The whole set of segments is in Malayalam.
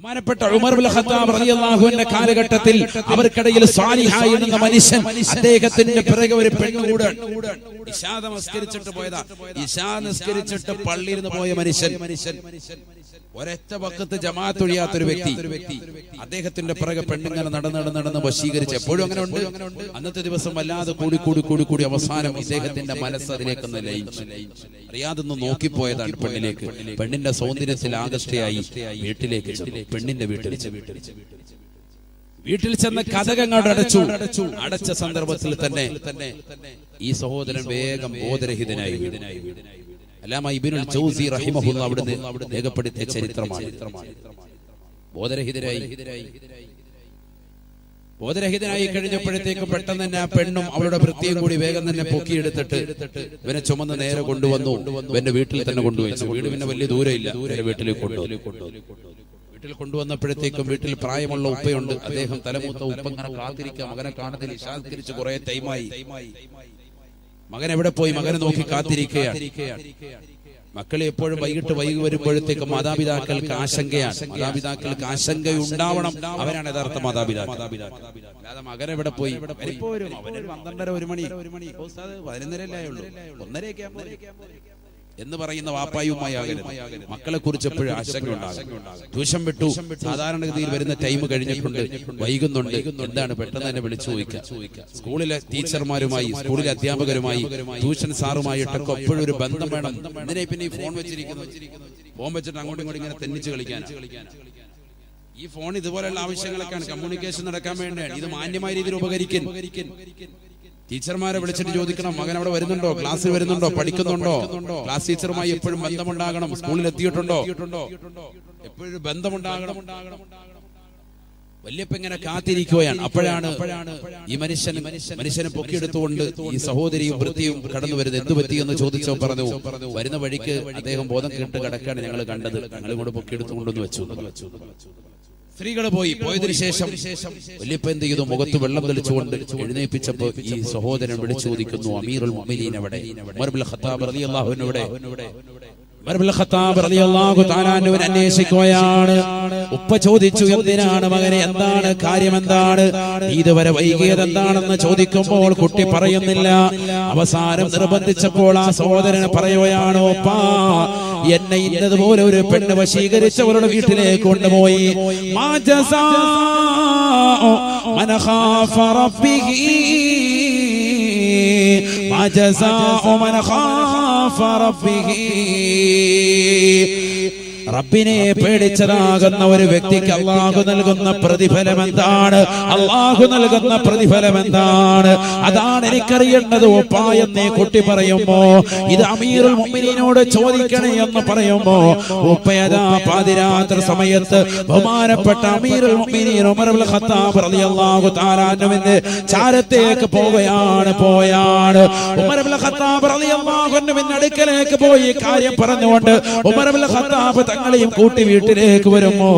ബഹുമാനപ്പെട്ട ഉമർ ഇബ്നുൽ ഖത്താബ് റളിയല്ലാഹു അൻഹു കാലഘട്ടത്തിൽ അവർക്കിടയിൽ സാലിഹായി എന്ന മനുഷ്യൻ അദ്ദേഹത്തിന്റെ പിറകെ ഒരു പെണ്ണുകൂടാൻ ഇശാ നമസ്കരിച്ചിട്ട് പോയതാ. ഇശാ നിസ്കരിച്ചിട്ട് പള്ളിയിൽ നിന്ന് പോയ മനുഷ്യൻ ഒരൊറ്റ വഖത്ത് ജമാഅത്ത് ഒഴിയാത്തൊരു വ്യക്തി അദ്ദേഹത്തിന്റെ പിറകെ പെണ്ണിങ്ങനെ നടന്ന് വശീകരിച്ച് എപ്പോഴും അങ്ങനെ ഉണ്ട്. അന്നത്തെ ദിവസം വല്ലാതെ കൂടി അവസാനം ഇദ്ദേഹത്തിന്റെ മനസ്സ് അതിലേക്ക് ലയിച്ചു. അറിയാതൊന്ന് നോക്കിപ്പോയതാണ് പെണ്ണിലേക്ക്. പെണ്ണിന്റെ സൗന്ദര്യത്തിൽ ആകർഷ്ടയായി വീട്ടിലേക്ക് പെണ്ണിന്റെ വീട്ടിൽ ചെന്ന് കതകങ്ങോട് അടച്ച സന്ദർഭത്തിൽ തന്നെ ഈ സഹോദരൻ വേഗം ബോധരഹിതനായി. അല്ലാമ ഇബ്നുൽ ജൗസി റഹിമഹുല്ലാഹ് അവിടുന്ന് രേഖപ്പെടുത്തിയ ചരിത്രമാണ്. ബോധരഹിതനായി കഴിഞ്ഞപ്പോഴത്തേക്കും പെട്ടെന്ന് തന്നെ ആ പെണ്ണും അവളുടെ വൃത്തിയും കൂടി വേഗം തന്നെ പൊക്കിയെടുത്തിട്ട് ഇവനെ ചുമന്ന് നേരെ കൊണ്ടുവന്നു. ഇവന്റെ വീട്ടിൽ തന്നെ കൊണ്ടുവച്ചു. വീട് പിന്നെ വലിയ ദൂരമില്ല, വീട്ടിലേക്ക് വീട്ടിൽ കൊണ്ടുവന്നപ്പോഴത്തേക്കും വീട്ടിൽ പ്രായമുള്ള ഉപ്പയുണ്ട്. അദ്ദേഹം തലമൂത്ത ഉപ്പ ഇങ്ങനെ കാത്തിരിക്കുക. മകനെ കാണുന്നതിൽ ഇശാസ്കരിച്ച് കുറെ ടൈമായി. മകൻ എവിടെ പോയി? മകനെ നോക്കി കാത്തിരിക്കുകയാണ്. മക്കളെ എപ്പോഴും വൈകി വരുമ്പോഴത്തേക്കും മാതാപിതാക്കൾക്ക് ആശങ്കയാണ്. മാതാപിതാക്കൾക്ക് ആശങ്കയുണ്ടാവണം. അവരാണ് യഥാർത്ഥ മാതാപിതാക്കൾ. അല്ലാതെ മകൻ എവിടെ പോയി? അവനൊരു 12:30 1 മണി 11:30 ഉള്ളൂ, 1:30 എന്ന് പറയുന്ന വാപ്പായുമായി മക്കളെ കുറിച്ച് എപ്പോഴും ആശങ്ക ഉണ്ടാകും. ട്യൂഷൻ വിട്ടു, സാധാരണഗതിയിൽ വരുന്ന ടൈം കഴിഞ്ഞിട്ടുണ്ട്, വൈകുന്നുണ്ട്, എന്താണ് പെട്ടെന്ന് തന്നെ വിളിച്ചു ചോദിക്കുക. സ്കൂളിലെ ടീച്ചർമാരുമായി, സ്കൂളിലെ അധ്യാപകരുമായി, ട്യൂഷൻ സാറുമായിട്ടൊക്കെ എപ്പോഴും ഒരു ബന്ധം വേണം. എന്തിനാ പിന്നെ ഈ ഫോൺ വെച്ചിരിക്കുന്നു? ഫോൺ വെച്ചിട്ട് അങ്ങോട്ടും ഇങ്ങോട്ടും ഇങ്ങനെ തെന്നിച്ച് കളിക്കാൻ. ഈ ഫോൺ ഇതുപോലെയുള്ള ആവശ്യങ്ങളൊക്കെയാണ്, കമ്മ്യൂണിക്കേഷൻ നടക്കാൻ വേണ്ടിയാണ്. ഇത് മാന്യമായ രീതിയിൽ ഉപകരിക്കും. ടീച്ചർമാരെ വിളിച്ചിട്ട് ചോദിക്കണം, മകൻ അവിടെ വരുന്നുണ്ടോ, ക്ലാസ്സിൽ വരുന്നുണ്ടോ, പഠിക്കുന്നുണ്ടോ, ക്ലാസ് ടീച്ചറുമായി എപ്പോഴും ബന്ധമുണ്ടാകണം. സ്കൂളിൽ എത്തിയിട്ടുണ്ടോ, എപ്പോഴും ബന്ധമുണ്ടാകണം. വല്യപ്പ ഇങ്ങനെ കാത്തിരിക്കുകയാണ്. അപ്പോഴാണ് ഈ മനുഷ്യനെ പൊക്കിയെടുത്തുകൊണ്ട് ഈ സഹോദരിയും വൃത്തിയും കടന്നു വരുന്നത്. എന്തു പറ്റിയെന്ന് ചോദിച്ചോ പറഞ്ഞു, വരുന്ന വഴിക്ക് അദ്ദേഹം ബോധം കേട്ട് കിടക്കാണ് ഞങ്ങൾ കണ്ടത്, ഞങ്ങൾ ഇങ്ങോട്ട് പൊക്കിയെടുത്തുകൊണ്ടെന്ന് വെച്ചു. സ്ത്രീകൾ പോയതിനു ശേഷം വല്യപ്പ എന്ത് ചെയ്തു? മുഖത്ത് വെള്ളം തെളിച്ചുകൊണ്ട് എഴുന്നേൽപ്പിച്ചപ്പോ ഈ സഹോദരൻ വിളിച്ചു ചോദിക്കുന്നു, അമീറുൽ മുഅ്മിനീൻ എവിടെ? ഉമർ ഇബ്നുൽ ഖത്താബ് റളിയല്ലാഹു അൻഹു എവിടെ? ഉമർ ഇബ്നുൽ ഖത്താബ് റളിയല്ലാഹു തആല അൻഹുവിനെ അന്വേഷിക്കുകയാണ്. ഉപ്പ ചോദിച്ചു, എന്തിനാണ് മകനെ, എന്താണ് കാര്യം, എന്താണ് ഇതുവരെ വൈകിയത് എന്താണെന്ന് ചോദിക്കുമ്പോൾ കുട്ടി പറയുന്നില്ല. അവസാനം നിർബന്ധിച്ചപ്പോൾ ആ സഹോദരനെ പറയുകയാണ്, ഉപ്പാ എന്നെ ഇന്നതുപോലെ ഒരു പെണ്ണ് വശീകരിച്ചവരുടെ വീട്ടിലേക്ക് കൊണ്ടുപോയി. മാ ജസാഉ മൻ ഖാഫ റബ്ബിഹി, മാ ജസാഉ മൻ ഖാഫ റബ്ബിഹി. റബ്ബിനെ പേടിച്ചതാകുന്ന ഒരു വ്യക്തിക്ക് അല്ലാഹു നൽകുന്ന പ്രതിഫലം എന്താണ്? അല്ലാഹു നൽകുന്ന പ്രതിഫലം എന്താണ്? അതാണ് എനിക്കറിയേണ്ടത് ഉപ്പാ എന്നേ കുട്ടി പറയുമ്പോ, ഇത് അമീറുൽ മുഅ്മിനീനോട് ചോദിക്കണേ എന്ന് പറയുമ്പോ ഉപ്പയതാ പാതിരാത്രി സമയത്ത് ബഹുമാനപ്പെട്ട അമീറുൽ മുഅ്മിനീൻ ഉമർ ഇബ്നുൽ ഖത്താബ് റളിയല്ലാഹു തആല അൻഹുവിന്റെ ചാരത്തേക്ക് പോവുകയാണ്. ഉമർ ഇബ്നുൽ ഖത്താബ് റളിയല്ലാഹു അൻഹുവിന്റെ അടുക്കലേക്ക് പോയി കാര്യം പറഞ്ഞുകൊണ്ട് ഉമർ ഇബ്നുൽ ഖത്താബ് തങ്ങളെയും കൂട്ടി വീട്ടിലേക്ക് വരുമ്പോ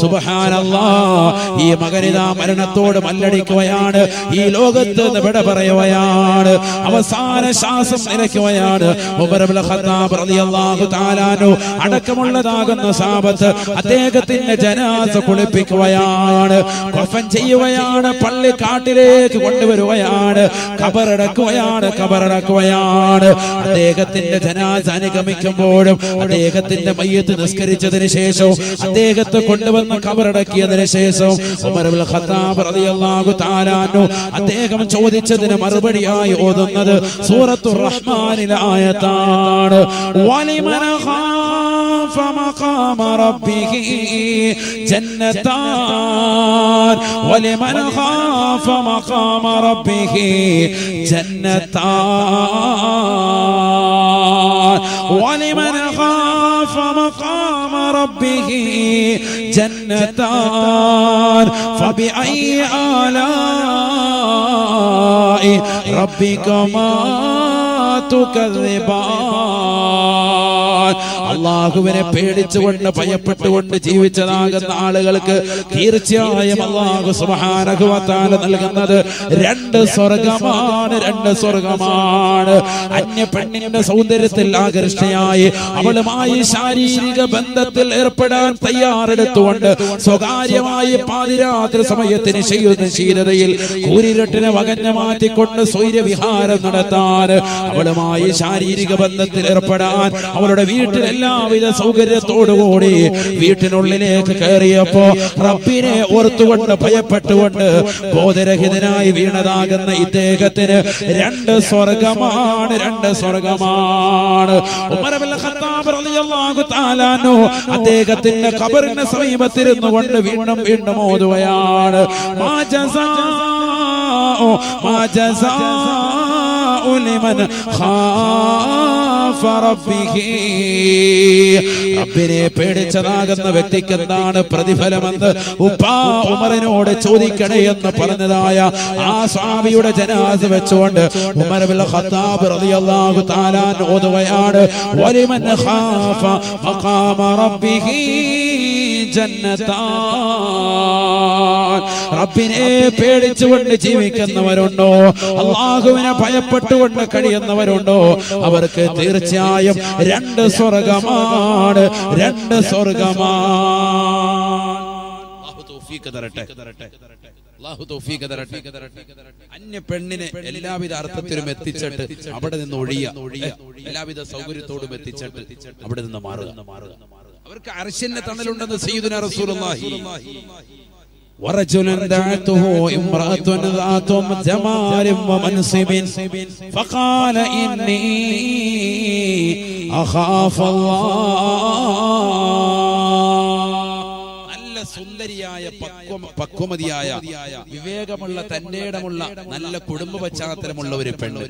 സുബ്ഹാനല്ലാഹ്, ഈ മകനിതാ മരണത്തോട് മല്ലടിക്കുകയാണ്. ഈ ലോകത്ത് നിന്ന് വിട പറയുകയാണ്. അവസാന ശ്വാസം നിലയ്ക്കുകയാണ്. ഉമർ ഇബ്നുൽ ഖത്താബ് റളിയല്ലാഹു തആല അൻഹു അടക്കമുള്ളതാകുന്ന സഹാബത്ത് അദ്ദേഹത്തിന്റെ ജനാസ കുളിപ്പിക്കുകയാണ്, കഫൻ ചെയ്യുകയാണ്, പള്ളിക്കാട്ടിലേക്ക് കൊണ്ടുവരുകയാണ്, ഖബറടക്കുകയാണ്. അദ്ദേഹത്തിന്റെ ജനാസ അനുഗമിക്കുമ്പോഴും അദ്ദേഹത്തിന്റെ മയ്യത്ത് നിസ്കരിച്ചതിന് ശേഷവും അദ്ദേഹത്തെ കൊണ്ടുവന്ന് ഖബറടക്കിയതിനു ശേഷം ഉമർ ഇബ്നുൽ ഖത്താബ് റളിയല്ലാഹു തആല അൻഹു അദ്ദേഹം ചോദിച്ചതിന് മറുപടിയായി ഓതുന്നത് സൂറത്തുർ റഹ്മാനിലെ ആയത്താണ്. വലിമൻ ഖാഫ മഖാമ റബ്ബിഹി ജന്നതാൻ, വലിമൻ ഖാഫ മഖാമ റബ്ബിഹി ജന്നതാൻ, വലിമൻ ഖാഫ مقام ربه جنتان فبأي آلاء ربكما تكذبان. അള്ളാഹുവിനെ പേടിച്ചുകൊണ്ട് ഭയപ്പെട്ടുകൊണ്ട് ജീവിച്ചതാകുന്ന ആളുകൾക്ക് തീർച്ചയായും അള്ളാഹു സുബ്ഹാനഹു വ തആല നൽകുന്നത് രണ്ട് സ്വർഗമാണ്. അന്യ പെണ്ണിന്റെ സൗന്ദര്യത്തിൽ ആകർഷയായി അവളുമായി ശാരീരിക ബന്ധത്തിൽ ഏർപ്പെടാൻ തയ്യാറെടുത്തുകൊണ്ട് സ്വകാര്യമായി പാതിരാത്രി സമയത്തിന് ശീലതയിൽ കൂരിരട്ടിനെ വകഞ്ഞു മാറ്റിക്കൊണ്ട് സ്വൈരവിഹാരം നടത്താൻ, അവളുമായി ശാരീരിക ബന്ധത്തിൽ ഏർപ്പെടാൻ അവളുടെ വീട്ടിൽ എല്ലാവിധ സൗകര്യത്തോടുകൂടി വീട്ടിനുള്ളിലേക്ക് കയറിയപ്പോ റബ്ബിനെ ഓർത്തുകൊണ്ട് ഭയപ്പെട്ടുകൊണ്ട് ബോധരഹിതനായി വീണതാകുന്ന ഇദ്ദേഹത്തിന് രണ്ട് സ്വർഗമാണ്. ഉമർ ഇബ്നുൽ ഖത്താബ് റളിയല്ലാഹു തആല അൻഹു അദ്ദേഹത്തിന്റെ ഖബറിന്റെ സമീപത്തിരുന്നു കൊണ്ട് വീണ്ടും ഓതുകയാണ്, മാ ജസാഉ ലിമൻ ഖാഫ റബ്ബിഹി. റബ്ബിനെ പേടിച്ചതാകുന്ന വ്യക്തിക്ക് എന്താണ് പ്രതിഫലമെന്ന് ഉപ്പാ ഉമറിനോട് ചോദിക്കണേ എന്ന് പറഞ്ഞതായ ആ സ്വഹാബിയുടെ ജനാസ വെച്ചുകൊണ്ട് ഉമർ ഇബ്നുൽ ഖത്താബ് റളിയല്ലാഹു തആല ഓതുകയാണ്, വലിമൻ ഖാഫ മഖാമ റബ്ബിഹി ജന്നതാൻ. റബ്ബിനെ പേടിച്ചുകൊണ്ട് ജീവിക്കുന്നവരുണ്ടോ, അല്ലാഹുവിനെ ഭയപ്പെട്ടുകൊണ്ട് കഴിയുന്നവരുണ്ടോ, അവർക്ക് തീർച്ചയായും രണ്ട് സ്വർഗമാണ്. അന്യ പെണ്ണിനെ എല്ലാവിധ അർത്ഥത്തിലും എത്തിച്ചിട്ട് അവിടെ നിന്ന് ഒഴിയ, എല്ലാവിധ സൗകര്യത്തോടും എത്തിച്ചിട്ട് അവിടെ നിന്ന് മാറുക. അവർക്ക് അർശിന്റെ തണലുണ്ടെന്ന് സയ്യിദുനാ റസൂലുള്ളാഹി. ورجل دعته امرأة ذات جمال ومنصب فقال إني أخاف الله. സുന്ദരിയായ പക്വമതിയായ വിവേകമുള്ള തന്റേടമുള്ള നല്ല കുടുംബ പശ്ചാത്തലമുള്ള ഒരു പെണ്ണ്.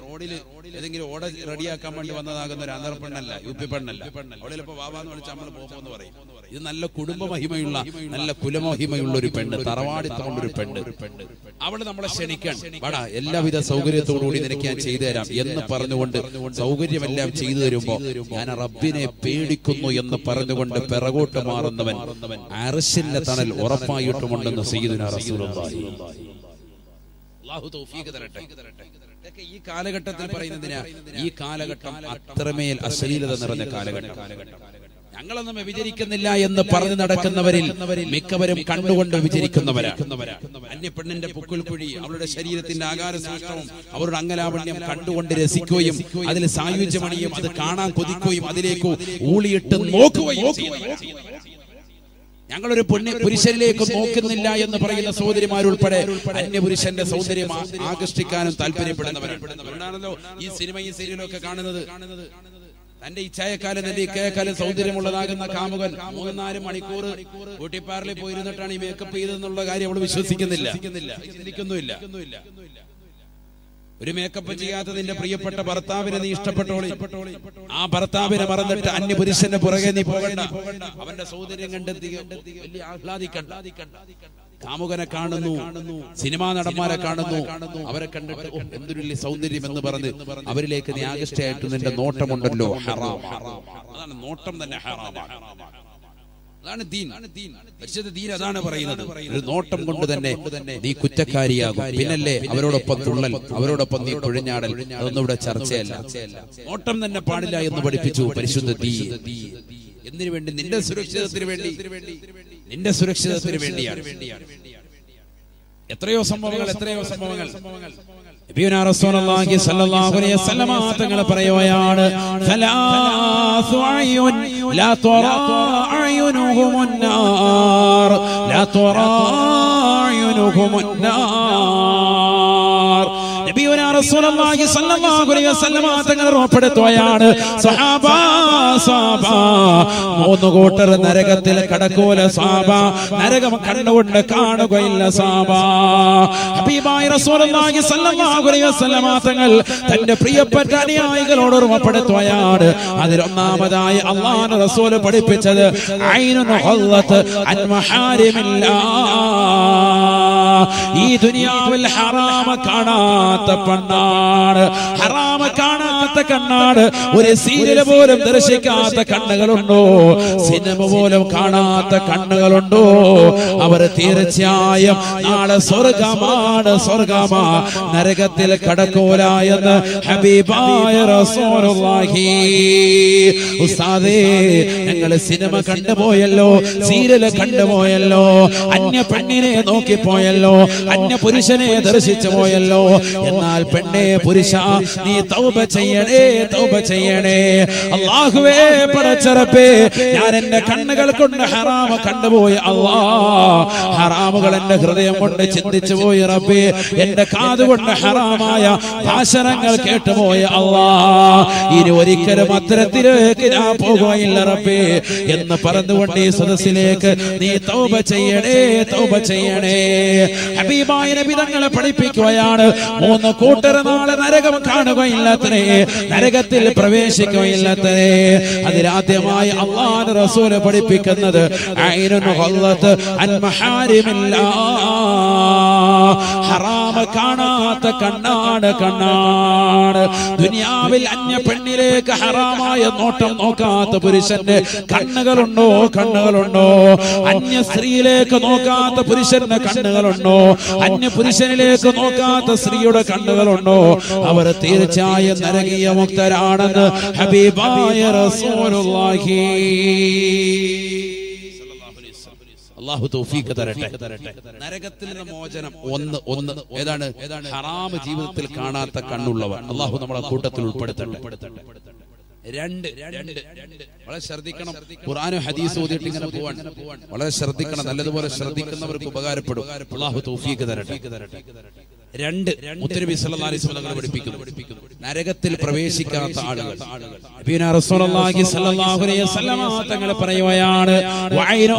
റോഡിൽ ഏതെങ്കിലും ഓട റെഡിയാക്കാൻ വേണ്ടി വന്നതാകുന്ന ഒരു അന്തർ പെണ്ണല്ല, യു പി പെണ്ണല്ല. അവിടെ ചിലപ്പോ വാവാന്ന് വിളിച്ച് നമ്മൾ പോകുമെന്ന് പറയും. ഇത് നല്ല കുടുംബ മഹിമയുള്ള നല്ല കുലമഹിമയുള്ള ഒരു പെണ്ണ്, തറവാടിത്തമുള്ളൊരു പെണ്ണ്. അവള് നമ്മളെ ക്ഷണിക്കാൻ, വാടാ എല്ലാവിധ സൗകര്യത്തോടുകൂടി നിനക്ക് ഞാൻ ചെയ്തു തരാം എന്ന് പറഞ്ഞുകൊണ്ട് സൗകര്യമെല്ലാം ചെയ്തു തരുമ്പോ ഞാൻ റബ്ബിനെ പേടിക്കുന്നു എന്ന് പറഞ്ഞുകൊണ്ട് പിറകോട്ട് മാറുന്നവൻ അർശിന്റെ തണൽ ഉറപ്പായിട്ടുമുണ്ടെന്ന് സയ്യിദുനാ റസൂലുള്ളാഹി. അല്ലാഹു തൗഫീഖ് തരട്ടെ. ഇതൊക്കെ ഈ കാലഘട്ടത്തിൽ പറയുന്നതിനാ. ഈ കാലഘട്ടം അത്രമേൽ അശ്ലീലത നിറഞ്ഞ കാലഘട്ടം. ഞങ്ങളൊന്നും വിചരിക്കുന്നില്ല എന്ന് പറഞ്ഞു നടക്കുന്നവരിൽ മിക്കവരും കണ്ടുകൊണ്ട് വിചരിക്കുന്നവരാണ്. അന്യപ്പെണ്ണിന്റെ പുക്കിൽ കുഴി, അവളുടെ ശരീരത്തിന്റെ ആകാര സൂക്ഷ്മവും അവരുടെ അംഗലാവണ്യം കണ്ടുകൊണ്ട് രസിക്കുകയും അതിൽ സായുജ്യമണിയും അത് കാണാൻ കൊതിക്കുകയും അതിലേക്ക് ഊളിയിട്ട് നോക്കുകയും ചെയ്യുന്നു. ഞങ്ങളൊരു പുരുഷനിലേക്ക് നോക്കുന്നില്ല എന്ന് പറയുന്ന സഹോദരിമാരുൾപ്പെടെ അന്യപുരുഷന്റെ സൗന്ദര്യം ആകർഷിക്കാനും താല്പര്യപ്പെടുന്നവരാണല്ലോ ഈ സിനിമയും സീരിയലും ഒക്കെ കാണുന്നത്. തന്റെ ഇച്ഛായക്കാലം തന്റെ ഇക്കയക്കാലം സൗന്ദര്യമുള്ളതാകുന്ന കാമുകൻ 3-4 മണിക്കൂർ ബ്യൂട്ടി പാർലറിൽ പോയിരുന്നിട്ടാണ് ഈ മേക്കപ്പ് ചെയ്തെന്നുള്ള കാര്യം അവൾ വിശ്വസിക്കുന്നില്ല, ചിന്തിക്കുന്നുമില്ല. ഒരു മേക്കപ്പ് ചെയ്യാത്ത നിന്റെ പ്രിയപ്പെട്ട ഭർത്താവിനെ നീ ഇഷ്ടപ്പെട്ടോളി. ആ ഭർത്താവിനെ മറന്നിട്ട് അന്യപുരുഷന്റെ പുറകെ നീ പോകണ്ട. അവന്റെ സൗന്ദര്യം കണ്ടെത്തി വലിയ ആഹ്ലാദിക്കണ്ട. കാമുകനെ കാണുന്നു, സിനിമാ നടന്മാരെ കാണുന്നു, അവരെ കണ്ടിട്ട് എന്തൊരു വലിയ സൗന്ദര്യം എന്ന് പറഞ്ഞ് അവരിലേക്ക് നീ ആകൃഷ്ടയായിട്ട് നിന്റെ നോട്ടമുണ്ടല്ലോ, ഹറാം. അതാണ് നോട്ടം തന്നെ ഹറാമാണ്. അതാണ് ദീൻ. പരിശുദ്ധ ദീൻ അതാണ് പറയുന്നത്. ഒരു നോട്ടം കൊണ്ട് തന്നെ നീ കുറ്റക്കാരിയാകും. പിന്നല്ലേ അവരോടൊപ്പം തുള്ളൽ, അവരോടൊപ്പം നീ കുഴഞ്ഞാടൽ. അതൊന്നും ഇവിടെ ചർച്ചയല്ല. നോട്ടം തന്നെ പാടില്ല എന്ന് പഠിപ്പിച്ചു പരിശുദ്ധ ദീൻ. എന്തിനു വേണ്ടി? നിന്റെ സുരക്ഷിതത്തിന് വേണ്ടി, നിന്റെ സുരക്ഷിതത്തിന് വേണ്ടിയാണ്. എത്രയോ സംഭവങ്ങൾ നബിയുനാ റസൂലുള്ളാഹി സ്വല്ലല്ലാഹു അലൈഹി വസല്ലം തങ്ങൾ പറയുകയാണ്, സലാസു അയ്യുൻ ലാ തുറാ അയ്യുനുഹുമുൻ നാർ, ലാ തുറാ അയ്യുനുഹുമുൻ നാർ. നബിയുനാ റസൂലുള്ളാഹി സ്വല്ലല്ലാഹു അലൈഹി വസല്ലം തങ്ങൾ ഓർമ്മപ്പെടുത്തുകയാണ്, സ്വഹാബാ 3 കൂട്ടർ നരകത്തിൽ കടക്കൂല സ്വഹാബ, നരകം കണ്ണുകൊണ്ട് കാണുകയില്ല സ്വഹാബ. ഹബീബായ റസൂലുള്ളാഹി സ്വല്ലല്ലാഹു അലൈഹി വസല്ലം തങ്ങൾ തന്റെ പ്രിയപ്പെട്ട അനുയായികളോട് ഓർമ്മപ്പെടുത്തുകയാണ്. അതിൽ ഒന്നാമതായി അല്ലാഹുവിന്റെ റസൂൽ പഠിപ്പിച്ചത് ഐനുൻ ഹല്ലത്ത് അൻ മഹാരിമില്ലാഹ്. ഈ ദുനിയാവിൽ ഹറാമ കാണാത്ത പെണ്ണാണ്, ഹറാമ കാണാത്ത കാണാത്ത കണ്ണാണ്, ഒരു സീരിയൽ പോലും ദർശിക്കാത്ത കണ്ണുകളുണ്ടോ, സിനിമ പോലും കാണാത്ത കണ്ണുകളുണ്ടോ, അവർ തീർച്ചയായും നാളെ സ്വർഗമാണ്, സ്വർഗമാ, നരകത്തിൽ കടക്കൂല എന്ന് ഹബീബായ റസൂലുള്ളാഹി. ഉസ്താദേ, ഞങ്ങൾ സിനിമ കണ്ടുപോയല്ലോ, സീരിയൽ കണ്ടുപോയല്ലോ, അന്യ പെണ്ണിനെ നോക്കിപ്പോയല്ലോ, അന്യ പുരുഷനെ ദർശിച്ചു പോയല്ലോ. എന്നാൽ പെണ്ണെ, പുരുഷ, നീ തൗബ ചെയ്യണേ, തൗബ ചെയ്യണേ. അല്ലാഹുവേ, പടച്ചറപ്പേ, ഞാൻ എന്റെ കണ്ണുകൾ കൊണ്ട് ഹറാമ കണ്ടുപോയി അല്ലാ, ഹറാമുകൾ എന്റെ ഹൃദയം കൊണ്ട് ചിന്തിച്ചു പോയി റബ്ബേ, എന്റെ കാതുകൊണ്ട് ഹറാമായ ഭാഷണങ്ങൾ കേട്ടുപോയി അല്ലാ, ഇനി ഒരിക്കലും അത്തരത്തിലേക്ക് ഞാൻ പോകുകയില്ല റബ്ബേ എന്ന് പറഞ്ഞുകൊണ്ട് ഈ സദസ്സിലേക്ക് നീ തൗബ ചെയ്യണേ, തൗബ ചെയ്യണേ. ഹബീബായ നബി തങ്ങളെ പഠിപ്പിക്കുകയാണ്, 3 കൂട്ടർ നാളെ നരകം കാണുകയില്ലത്രേ, നരകത്തിൽ പ്രവേശിക്കുകയില്ലത്രേ. അതിലാദ്യമായി അല്ലാഹുവിന്റെ റസൂൽ പഠിപ്പിക്കുന്നത് ഐനുൻ ഖല്ലത്ത് അൻ മഹാരിമില്ലാഹ്, ഹറാമ കാണാത്ത കണ്ണാണ്, കണ്ണാണ്. ദുനിയാവിൽ അന്യ പെണ്ണിലേക്ക് ഹറാമായ നോട്ടം നോക്കാത്ത പുരുഷന്റെ കണ്ണുകളുണ്ടോ, കണ്ണുകളുണ്ടോ? അന്യ സ്ത്രീയിലേക്ക് നോക്കാത്ത പുരുഷന്റെ കണ്ണുകളുണ്ടോ? അന്യ പുരുഷനിലേക്ക് നോക്കാത്ത സ്ത്രീയുടെ കണ്ണുകളുണ്ടോ? അവർ തീർച്ചയായും നരകീയ മുക്തരാണെന്ന് ഹബീബായ റസൂലുള്ളാഹി. അല്ലാഹു തൗഫീഖ് തരട്ടെ. നരകത്തിൽ നിന്ന് മോചനം ഒന്ന് ഏതാണ്? ഹറാം ജീവിതത്തിൽ കാണാത്ത കണ്ണുള്ളവർ. അല്ലാഹു നമ്മളെ കൂട്ടത്തിൽ ഉൾപ്പെടുത്തട്ടെ. 2 വളരെ ശ്രദ്ധിക്കണം. ഖുർആനും ഹദീസും ഓതിയിട്ട് ഇങ്ങനെ പോവാൻ വളരെ ശ്രദ്ധിക്കണം. നല്ലതുപോലെ ശ്രദ്ധിക്കുന്നവർക്ക് ഉപകാരപ്പെടും. അല്ലാഹു തൗഫീഖ് തരട്ടെ. 2 മുത്തനബി സല്ലല്ലാഹു അലൈഹി വസല്ലം പഠിപ്പിക്കുന്നു, നരകത്തിൽ പ്രവേശിക്കാത്ത ആളുകൾ. നബിയുനാ റസൂലുള്ളാഹി സ്വല്ലല്ലാഹു അലൈഹി വസല്ലം തങ്ങൾ പറയുകയാണ്, വഅയ്നു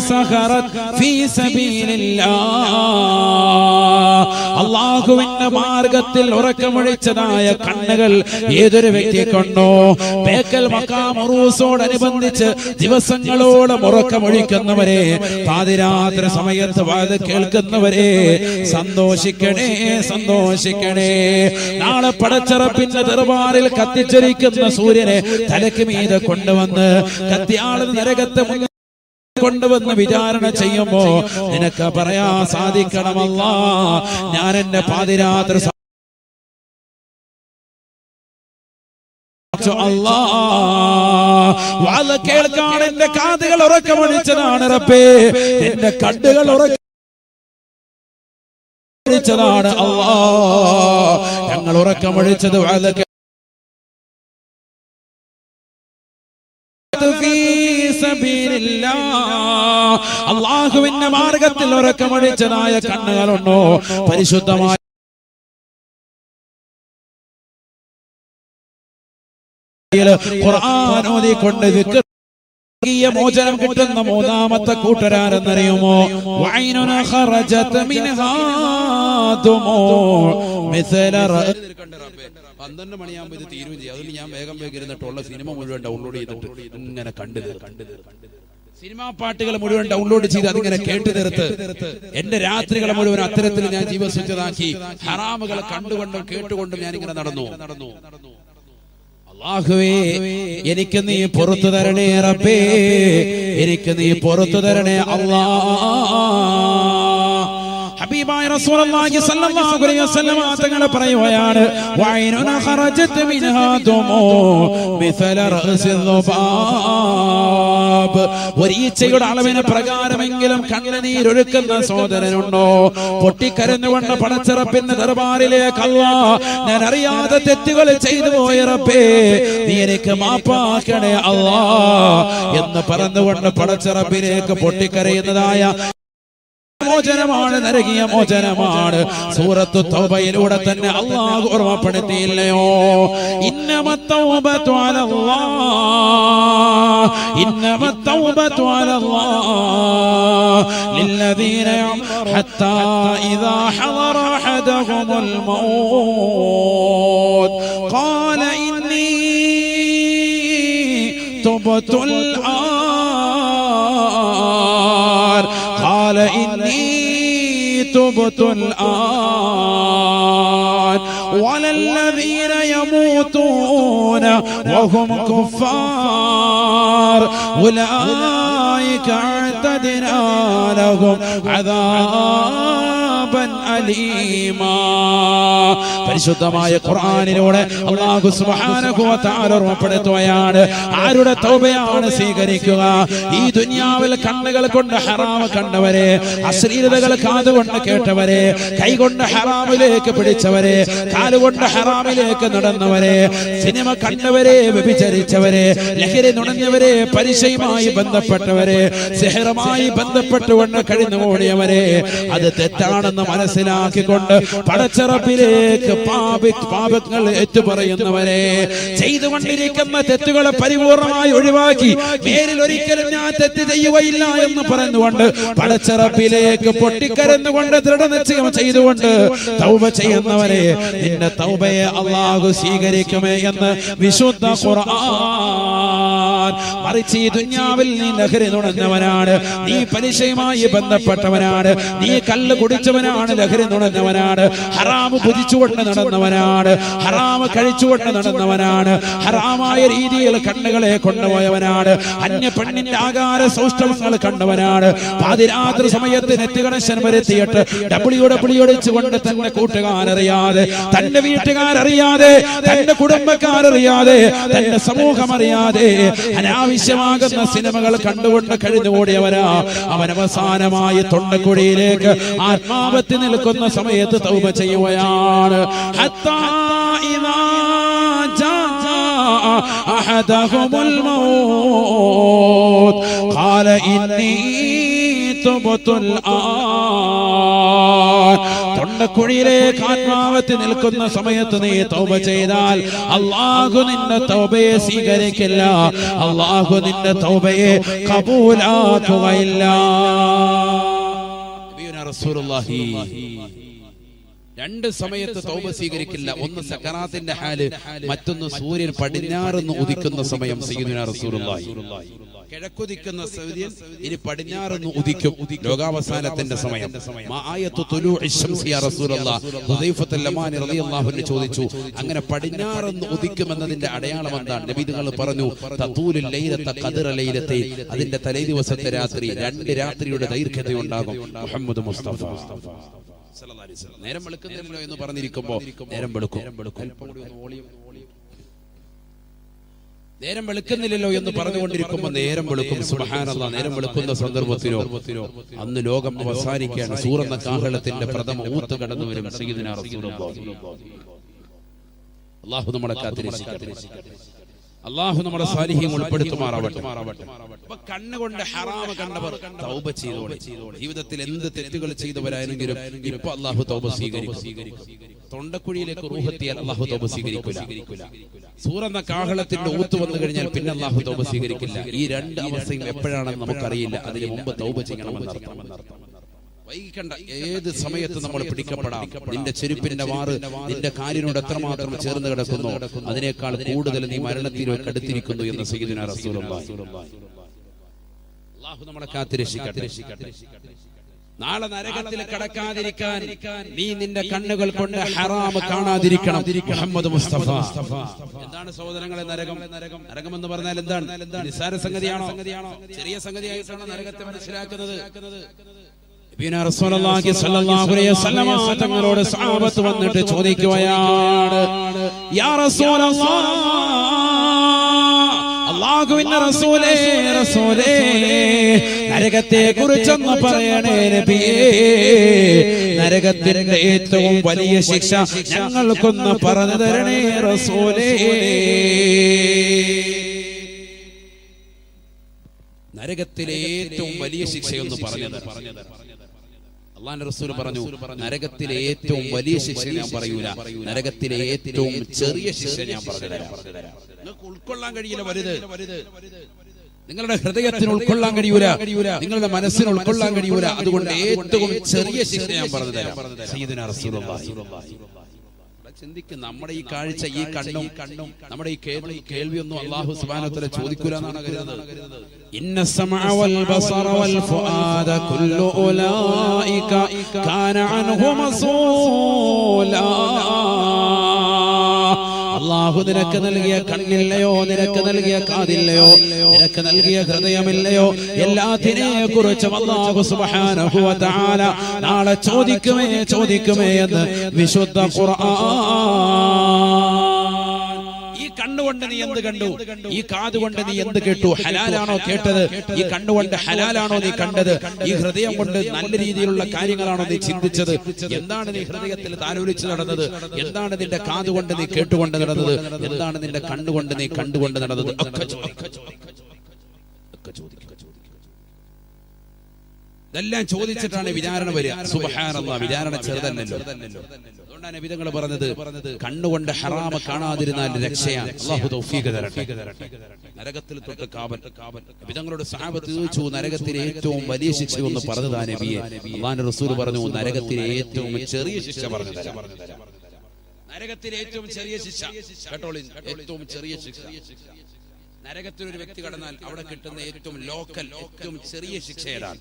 സഖറത് ഫീ സബീലില്ലാഹ്, അല്ലാഹുവിന്റെ മാർഗ്ഗത്തിൽ ഉറക്കമൊഴിച്ചതായ കണ്ണുകൾ ഏതൊരു വ്യക്തിക്കുണ്ടോ, ബേക്കൽ മഖാം ഉറൂസോടനുബന്ധിച്ച് ദിവസങ്ങളോളം ഉറക്കമൊഴിക്കുന്നവരെ, പാതിരാത്രി സമയത്ത് വാത് കേൾക്കുന്നവരെ, സന്തോഷിക്കണേ, സന്തോഷിക്കണേ. നാളെ പടച്ചറപ്പിന്റെ ദർബാറിൽ കത്തിച്ചൊരിക്കുന്ന സൂര്യനെ തലക്ക് മീതെ കൊണ്ടുവന്ന് കത്തിയാളുന്ന നരകത്തെ കൊണ്ടുവന്ന് വിചാരണ ചെയ്യുമ്പോ നിനക്ക് പറയാൻ സാധിക്കണമല്ലാ, ഞാൻ എന്റെ പാതിരാത്രി വാള കേൾക്കാൻ എന്റെ കാതുകൾ ഉറക്കമൊഴിച്ചതാണ് റബ്ബേ, എന്റെ കണ്ണുകൾ ഉറക്കമൊഴിച്ചതാണ് അല്ലാ, ഞങ്ങൾ ഉറക്കമൊഴിച്ചത് വാള അല്ലാഹുവിന്റെ മാർഗത്തിൽ ഉറക്കമൊഴിച്ചതായ കണ്ണുകളുണ്ടോ? പരിശുദ്ധമായ ഖുർആൻ ഓതിക്കൊണ്ട് ദിക്ർ മോചനം കിട്ടുന്ന 3ാമത്തെ കൂട്ടരാരെന്നറിയുമോ? വൈനുന ഖറജത് മിൻഹാ ദുമൂ മിസ്ല 12 മണിയാകുമ്പോൾ ഇത് തീരുകയും ചെയ്യും. അതിൽ ഞാൻ വേഗം ഇരുന്നിട്ടുള്ള സിനിമ മുഴുവൻ ഡൗൺലോഡ് ചെയ്തിട്ട് ഇങ്ങനെ കണ്ടു സിനിമാ പാട്ടുകൾ മുഴുവൻ ഡൗൺലോഡ് ചെയ്ത് അതിങ്ങനെ കേട്ടു തീർത്ത് എന്റെ രാത്രികളെ മുഴുവൻ അത്തരത്തിൽ ഞാൻ ജീവസുറ്റതാക്കി. ഹറാമുകൾ കണ്ടുകൊണ്ടും കേട്ടുകൊണ്ടും ഞാൻ ഇങ്ങനെ നടന്നു. അല്ലാഹുവേ, എനിക്ക് നീ പുറത്തു തരണേ റബ്ബേ, എനിക്ക് നീ പുറത്തു തരണേ അല്ലാഹ്. ഹബീബായ റസൂലുള്ളാഹി സ്വല്ലല്ലാഹു അലൈഹി വസല്ലം തങ്ങൾ പറയുകയാണ്, വൈനുന ഖറജത് മിൻഹാ ദുമൂ മിസ്ല റഅസിൽ ദുബാബ്, ഒരീച്ചയുടെ അളവിന് പ്രകാരമെങ്കിലും കണ്ണുനീരൊഴുക്കുന്ന സഹോദരനുണ്ടോ? പൊട്ടിക്കരഞ്ഞുകൊണ്ട് പടച്ചറപ്പിന്റെ ദർബാറിലേക്ക് അല്ലാഹ്, ഞാൻ അറിയാതെ തെറ്റുകൾ ചെയ്തു പോയ റബ്ബേ, നീ എനിക്ക് മാപ്പാക്കണേ അല്ലാഹ് എന്ന് പറഞ്ഞുകൊണ്ട് പടച്ചറപ്പിലേക്ക് പൊട്ടിക്കരയുന്നതായ മോചനമാണ്, നരകീയ മോചനമാണ്. സൂറത്തു തൗബയിലൂടെ തന്നെ അല്ലാഹു ഓർമ്മപ്പെടുത്തിയില്ലയോ? ഇന്നമത്തൗബതു അലല്ലാഹ്, ഇന്നമത്തൗബതു അലല്ലാഹ് ലില്ലദീന ഹത്താ ഇദാ ഹദറ അഹദഹുൽ മൗത് ഖാല ഇന്നി തുബ്തുൽ ആൻ, قال إني تبت الآن ولا الذين يموتون يموتون وهم كفار أولئك أعتدنا لهم عذابا أليما. പരിശുദ്ധമായ ഖുർആനിലൂടെ അല്ലാഹു സുബ്ഹാനഹു വ തആല ഓർമ്മപ്പെടുത്തുകയാണ്, ആരുടെ തൗബയാണ് സ്വീകരിക്കുക? ഈ ദുനിയാവിൽ കണ്ണുകൾ കൊണ്ട് ഹറാം കണ്ടവരെ, അശ്ലീലതകൾ കാതുകൊണ്ട് കേട്ടവരെ, കൈകൊണ്ട് ഹറാമിലേക്ക് പിടിച്ചവരെ, കാലുകൊണ്ട് ഹറാമിലേക്ക് നടന്നവരെ, സിനിമ കണ്ടവരെ, വ്യഭിചരിച്ചവരെ, ലഹരി നുണഞ്ഞവരെ, പലിശയുമായി ബന്ധപ്പെട്ടവരെ, സിഹറുമായി ബന്ധപ്പെട്ടുകൊണ്ട് കഴിഞ്ഞു ഓടിയവരെ, അത് തെറ്റാണെന്ന് മനസ്സിലാക്കിക്കൊണ്ട് പടച്ചറപ്പിലേക്ക് പാപങ്ങൾ ഏറ്റുപറയുന്നവരെ, ചെയ്തുകൊണ്ടിരിക്കുന്ന തെറ്റുകളെ പരിപൂർണമായി ഒഴിവാക്കി മേലിൽ ഒരിക്കലും ഞാൻ തെറ്റ് ചെയ്യുകയില്ല എന്ന് പറഞ്ഞുകൊണ്ട് പടച്ചറപ്പിലേക്ക് പൊട്ടിക്കരന്നുകൊണ്ട് ദൃഢനിശ്ചയം ചെയ്തുകൊണ്ട് തൗബ ചെയ്യുന്നവരെ, നിന്റെ തൗബയെ അല്ലാഹു സ്വീകരിക്കുമേ എന്ന് വിശുദ്ധ ഖുർആൻ. മറിച്ച് ഈ ദുനിയാവിൽ നീ ലഹരി നുണഞ്ഞവനാണ്, നീ പലിശയുമായി ബന്ധപ്പെട്ടവനാണ്, നീ കല്ല് കുടിച്ചവനാണ്, ലഹരി നുണഞ്ഞവനാണ്, ഹറാമ് ഭുജിച്ചുകൊണ്ട് നടന്നവനാണ്, ഹറാമ് കഴിച്ചുകൊണ്ട് നടന്നവനാണ്, ഹറാമായ രീതിയിൽ കണ്ണുകളെ കൊണ്ടുപോയവനാണ്, അന്യ പെണ്ണിന്റെ ആകാര സൗഷ്ഠവങ്ങൾ കണ്ടവനാണ്, പാതിരാത്രി സമയത്ത് നെറ്റ് കണക്ഷൻ വരുത്തിയിട്ട് ഡബ്ല്യൂഡബ്ല്യൂടിച്ചുകൊണ്ട് തന്റെ കൂട്ടുകാരറിയാതെ, തന്റെ വീട്ടുകാരറിയാതെ, തന്റെ കുടുംബക്കാരറിയാതെ, തന്റെ സമൂഹം അറിയാതെ അനാവശ്യമാകുന്ന സിനിമകൾ കണ്ടുകൊണ്ട് കഴിഞ്ഞു ഓടിയവരാ. അവൻ അവസാനമായി തൊണ്ടക്കുഴിയിലേക്ക് ആത്മാവത്തി നിൽക്കുന്ന സമയത്ത് തൗബ ചെയ്യുകയാണ്. ഹത്താ ഇദാ ജാഅ അഹദഹുൽ മൗത്ത് ഖാല ഇന്നി തുബ്തുൽ ആൻ. തൊണ്ടക്കുഴിയിലേക്ക് ആത്മാവത്തി നിൽക്കുന്ന സമയത്ത് നീ തൗബ ചെയ്താൽ അല്ലാഹു നിന്റെ തൗബയെ സ്വീകരിക്കില്ല, അല്ലാഹു നിന്റെ തൗബയെ ഖബൂലാക്കുകയില്ല. റസൂലുള്ളാഹി രണ്ട് സമയത്ത് തൗബ സ്വീകരിക്കില്ല. ഒന്ന് സക്കറാത്തിന്റെ ഹാല്, മറ്റൊന്ന് സൂര്യൻ പടിഞ്ഞാറുന്ന് ഉദിക്കുന്ന സമയം. സയ്യിദുനാ റസൂലുള്ളാഹി കിഴക്കുദിക്കുന്ന സൂര്യൻ ഇനി പടിഞ്ഞാറുന്ന് ഉദിക്കും, ലോകാവസാനത്തിന്റെ സമയം. ചോദിച്ചു, അങ്ങനെ പടിഞ്ഞാറുന്ന് ഉദിക്കുമെന്നതിന്റെ അടയാളം എന്താണ്? നബി തങ്ങൾ പറഞ്ഞു, തതൂലുൽ ലൈലത ഖദ്റ ലൈലത്തെ, അതിന്റെ തലേ ദിവസത്തെ രാത്രി 2 രാത്രിയുടെ ദൈർഘ്യതയുണ്ടാകും. മുഹമ്മദ് മുസ്തഫ സല്ലല്ലാഹു അലൈഹി വസല്ലം. നേരം വെളുക്കുന്നില്ലല്ലോ എന്ന് പറഞ്ഞിരിക്കുമ്പോ നേരം വെളുക്കും. നേരം വെളുക്കുന്നില്ലല്ലോ എന്ന് പറഞ്ഞുകൊണ്ടിരിക്കുമ്പോൾ നേരം വെളുക്കും. സുബ്ഹാനല്ലാഹ്. നേരം വെളുക്കുന്ന സന്ദർഭത്തിലോ അന്ന് ലോകം അവസാനിക്കുകയാണ്. സൂറന്ന കാഹളത്തിന്റെ പ്രഥമ ഊത്ത് കടന്നു വരും. സയ്യിദുനാ റസൂലുള്ളാഹി. അല്ലാഹു നമ്മളെ കാത്തിരക്ഷിക്കട്ടെ. അല്ലാഹു നമ്മുടെ സാലിഹ്യം ഉൾപ്പെടുത്തുമാറാവട്ടെ. കണ്ണുകൊണ്ട് ഹറാമ കണ്ടവർ തൗബ ചെയ്തോടെ. ജീവിതത്തിൽ എന്ത് തെറ്റുകൾ ചെയ്തവരായെങ്കിലും ഇപ്പൊ അല്ലാഹു തൗബ സ്വീകരിക്കും. തൊണ്ടക്കുഴിയിലേക്ക് റൂഹെത്തിയാൽ അല്ലാഹു തൗബ സ്വീകരിക്കില്ല. സൂറന്ന കാഹളത്തിന്റെ ഊത്ത് വന്നു കഴിഞ്ഞാൽ പിന്നെ അല്ലാഹു തൗബ സ്വീകരിക്കില്ല. ഈ 2 അവസ്ഥയും എപ്പോഴാണെന്ന് നമുക്കറിയില്ല. അതിന് മുമ്പ് തൗബ ചെയ്യണമെന്നർത്ഥം. വൈകിക്കണ്ട. ഏത് സമയത്ത് നമ്മൾ പിടിക്കപ്പെടാം. നിന്റെ ചെരുപ്പിന്റെ വാറ് നിന്റെ കാലിനോട് എത്രമാത്രം ചേർന്ന് കിടക്കുന്നു, അതിനേക്കാൾ കൂടുതൽ നീ മരണത്തിലേക്ക് അടുത്തിരിക്കുന്നു എന്ന് സയ്യിദുനാ റസൂലുള്ളാഹി. അല്ലാഹു നമ്മളെ കാത്തിരക്ഷിക്കട്ടെ. നാളെ നരകത്തിൽ കടക്കാതിരിക്കാൻ നീ നിന്റെ കണ്ണുകൾ കൊണ്ട് ഹറാം കാണാതിരിക്കണം. മുഹമ്മദ് മുസ്തഫ. എന്താണ് സഹോദരങ്ങളെ നരകം? നരകം എന്ന് പറഞ്ഞാൽ എന്താണ്? നിസ്സാര സംഗതിയാണോ? ചെറിയ സംഗതിയായിട്ടാണോ നരകത്തെ മനസ്സിലാക്കുന്നത്? റസൂലുള്ളാഹി സ്വല്ലല്ലാഹു അലൈഹി വസല്ലം തങ്ങളോട് സഹാബത്ത് വന്നിട്ട് ചോദിക്കുകയാണ്, യാ റസൂലല്ലാഹ്, അല്ലാഹുവിന്റെ റസൂലേ, റസൂലേ, നരകത്തെ കുറിച്ചൊന്ന് പറയണേ നബിയേ. നരകത്തിന്റെ ഏറ്റവും വലിയ ശിക്ഷ ഞങ്ങൾക്കൊന്ന് പറഞ്ഞു തരണേ റസൂലേ. നരകത്തിലെ ഏറ്റവും വലിയ ശിക്ഷയൊന്ന് പറഞ്ഞത്. അല്ലാഹുവിന്റെ റസൂൽ പറഞ്ഞു, നരകത്തിലെ ഏറ്റവും വലിയ ശിക്ഷ ഞാൻ പറയൂല, നരകത്തിലെ ഏറ്റവും ചെറിയ ശിക്ഷ ഞാൻ പറഞ്ഞുതരാം. നിങ്ങൾക്ക് ഉൾക്കൊള്ളാൻ കഴിയില്ല വലുത്, നിങ്ങളുടെ ഹൃദയത്തിന് ഉൾക്കൊള്ളാൻ കഴിയൂല, നിങ്ങളുടെ മനസ്സിന് ഉൾക്കൊള്ളാൻ കഴിയൂല. അതുകൊണ്ട് ഏറ്റവും ചെറിയ ശിക്ഷ ഞാൻ പറഞ്ഞുതരാം. സയ്യിദുനാ റസൂലുള്ളാഹി. ചിന്തിക്കും, നമ്മുടെ ഈ കാഴ്ച, ഈ കണ്ണും നമ്മുടെ ഈ കേൾവിയൊന്നും അല്ലാഹു സുബ്ഹാനഹു വ തആല ചോദിക്കൂല എന്നാണ് കരുതുന്നത്. ഇന്ന സമഅ വൽ ബസറ വൽ ഫുആദ കുല്ലു ഉലൈക കാന അൻഹു മസൂല. അല്ലാഹു നിനക്ക് നൽകിയ കണ്ണില്ലയോ, നിനക്ക് നൽകിയ കാതില്ലയോ, നിനക്ക് നൽകിയ ഹൃദയമില്ലയോ, എല്ലാത്തിനെ കുറിച്ചും അല്ലാഹു സുബ്ഹാനഹു വ തആല നാളെ ചോദിക്കുമേ എന്ന് വിശുദ്ധ ഖുർആൻ. ഈ കണ്ണുകൊണ്ട് നീ എന്ത് കണ്ടു, ഈ കാതുകൊണ്ട് നീ എന്ത് കേട്ടു, ഹലാലാണോ കേട്ടത്, ഈ കണ്ണുകൊണ്ട് ഹലാലാണോ നീ കണ്ടത്, ഈ ഹൃദയം കൊണ്ട് നല്ല രീതിയിലുള്ള കാര്യങ്ങളാണോ നീ ചിന്തിച്ചത്, എന്താണ് നീ ഹൃദയത്തിൽ താലോലിച്ച് നടന്നത്, എന്താണ് നിന്റെ കാതുകൊണ്ട് നീ കേട്ടുകൊണ്ട് നടന്നത്, എന്താണ് നിന്റെ കണ്ണുകൊണ്ട് നീ കണ്ടുകൊണ്ട് നടന്നത്, ഒക്കെ ചോദിക്കും. ഇതെല്ലാം ചോദിച്ചിട്ടാണ് വിചാരണ വരിക. സുബ്ഹാനല്ലാഹ്, വിചാരണ ചെറുതല്ലല്ലോ. അതുകൊണ്ടാണ് നബി തങ്ങൾ പറഞ്ഞത്, കണ്ണുകൊണ്ട് ഹറാമ കാണാതിരുന്നാൽ രക്ഷയാണ്. അല്ലാഹു തൗഫീഖ് തരട്ടെ. നരകത്തിൽ തൊട്ട് കാവൽ. നബി തങ്ങളോട് സഹാബത്ത് ചോദിച്ചു, നരകത്തിലെ ഏറ്റവും വലിയ ശിക്ഷ ഒന്ന് പറഞ്ഞതാ നബിയെ? അല്ലാഹുവിന്റെ റസൂൽ പറഞ്ഞു, നരകത്തിലെ ഏറ്റവും ചെറിയ ശിക്ഷ പറഞ്ഞു തരാം. നരകത്തിലെ ഏറ്റവും ചെറിയ ശിക്ഷ കേട്ടോളി, ഏറ്റവും ചെറിയ ശിക്ഷ. നരകത്തിൽ ഒരു വ്യക്തി കടന്നാൽ അവിടെ കിട്ടുന്ന ഏറ്റവും ലോക്കൽ, ഏറ്റവും ചെറിയ ശിക്ഷ ഏതാണ്?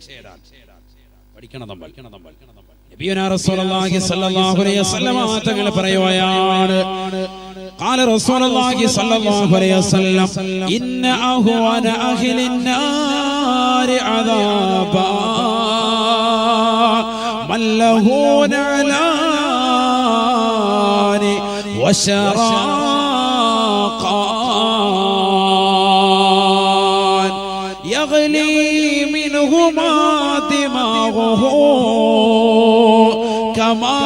പഠിക്കണം നമ്മൾ. നബിയുനാ റസൂലുള്ളാഹി സ്വല്ലല്ലാഹു അലൈഹി വസല്ലം തങ്ങൾ പറയുകയാണ്, ഖാല റസൂലുള്ളാഹി സ്വല്ലല്ലാഹു അലൈഹി വസല്ലം, ഇന്ന അഹ്വന അഹ്ലിൻ നാരി അദാബാ മല്ലഹു നഅലാനി വശറാഖാൻ യഗ്ലി മിൻഹുമാ ദിമാഗുഹു കമാ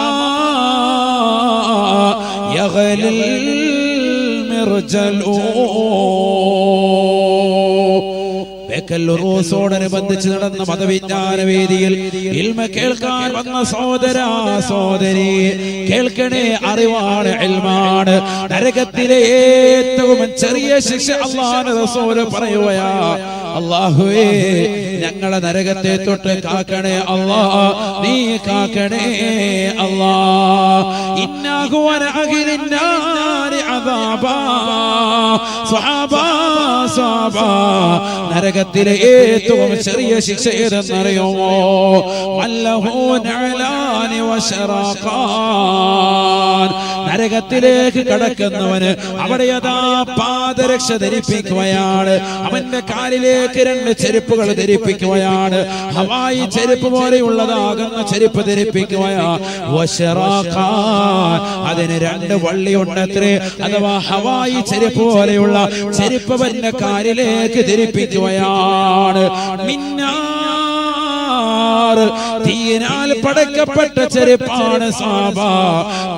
യഗ്ലിൽ മിർജലു. ോടനുബന്ധിച്ച് നടന്ന മതവിജ്ഞാന വേദിയിൽ ഇൽമ കേൾക്കാൻ വന്ന സഹോദരാ സഹോദരി, കേൾക്കണേ, അറിവാണ്, ഇൽമാണ്. നരകത്തിലെ ഏറ്റവും ചെറിയ ശിക്ഷ അല്ലാഹുവിന്റെ റസൂൽ പറയുകയാ, അല്ലാഹുവേ ഞങ്ങളെ നരകത്തെ തൊട്ട് കാക്കണേ അല്ലാ, നീ കാക്കണേ അല്ലാ. ഇന്നഹു വന അഹ്ലിൻ നാരി അദാബാ. സ്വഹാബാ നരകത്തിലെ ഏറ്റവും ചെറിയ ശിക്ഷ ഏതെന്നറിയുമോ? അല്ലഹു നഅലാനി വശറാഖാൻ. നരകത്തിലേക്ക് കടക്കുന്നവന് അവിടെ അതാ പാദരക്ഷ ധരിപ്പിക്കുകയാണ്, അവന്റെ കാലിലേക്ക് 2 ചെരുപ്പുകൾ ധരിപ്പിക്കുകയാണ്, ഹവായി ചെരുപ്പ് പോലെയുള്ളതാകുന്ന ചെരുപ്പ് ധരിപ്പിക്കുകയാണ്. വശറാഖാൻ, അതിന് 2 വള്ളിയുണ്ടത്രേ, അഥവാ ഹവായി ചെരുപ്പ് പോലെയുള്ള ചെരുപ്പ് അവന്റെ കാലിലേക്ക് ധരിപ്പിക്കുകയാണ്. തീയിനാൽ പടക്കപ്പെട്ട ചെരുപ്പാണ് സാബ,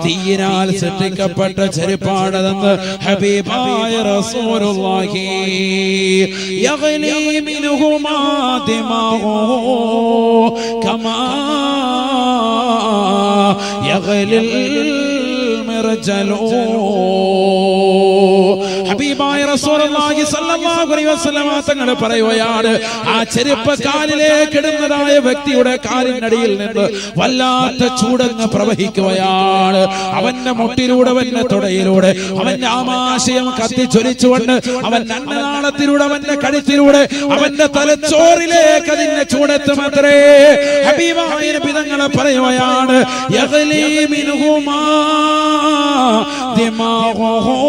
തീയിനാൽ സൃഷ്ടിക്കപ്പെട്ട ചെരുപ്പാണെന്ന് ഹബീബായ റസൂലുള്ളാഹി. യഗ്ലി മിൻഹുമാ ദിമാഉഹു കമാ യഗ്ലിൽ മിർജലു. ഹബീബായ റസൂലുള്ളാഹി സ്വല്ലല്ലാഹു അലൈഹി വസല്ലം തങ്ങൾ പറയുകയാണ്, ആ ചെരുപ്പ് കാലിലേക്ക് ഇടുന്നതായ വ്യക്തിയുടെ കാലിനടിയിൽ നിന്ന് വല്ലാത്ത ചൂടങ്ങ് പ്രവഹിക്കുകയാണ്. അവന്റെ മുട്ടിലൂടെ, അവന്റെ തുടയിലൂടെ, അവന്റെ ആമാശയം കത്തിച്ചൊലിച്ചുകൊണ്ട് അവൻ അന്നനാളത്തിലൂടെ, അവന്റെ കഴുത്തിലൂടെ, അവന്റെ തലച്ചോറിലേക്ക് അതിന്റെ ചൂടെത്തുമത്രേ. ഹബീബായ നബി തങ്ങൾ പറയുകയാണ്, യഗ്ലി മിൻഹുമാ ദിമാഗുഹു.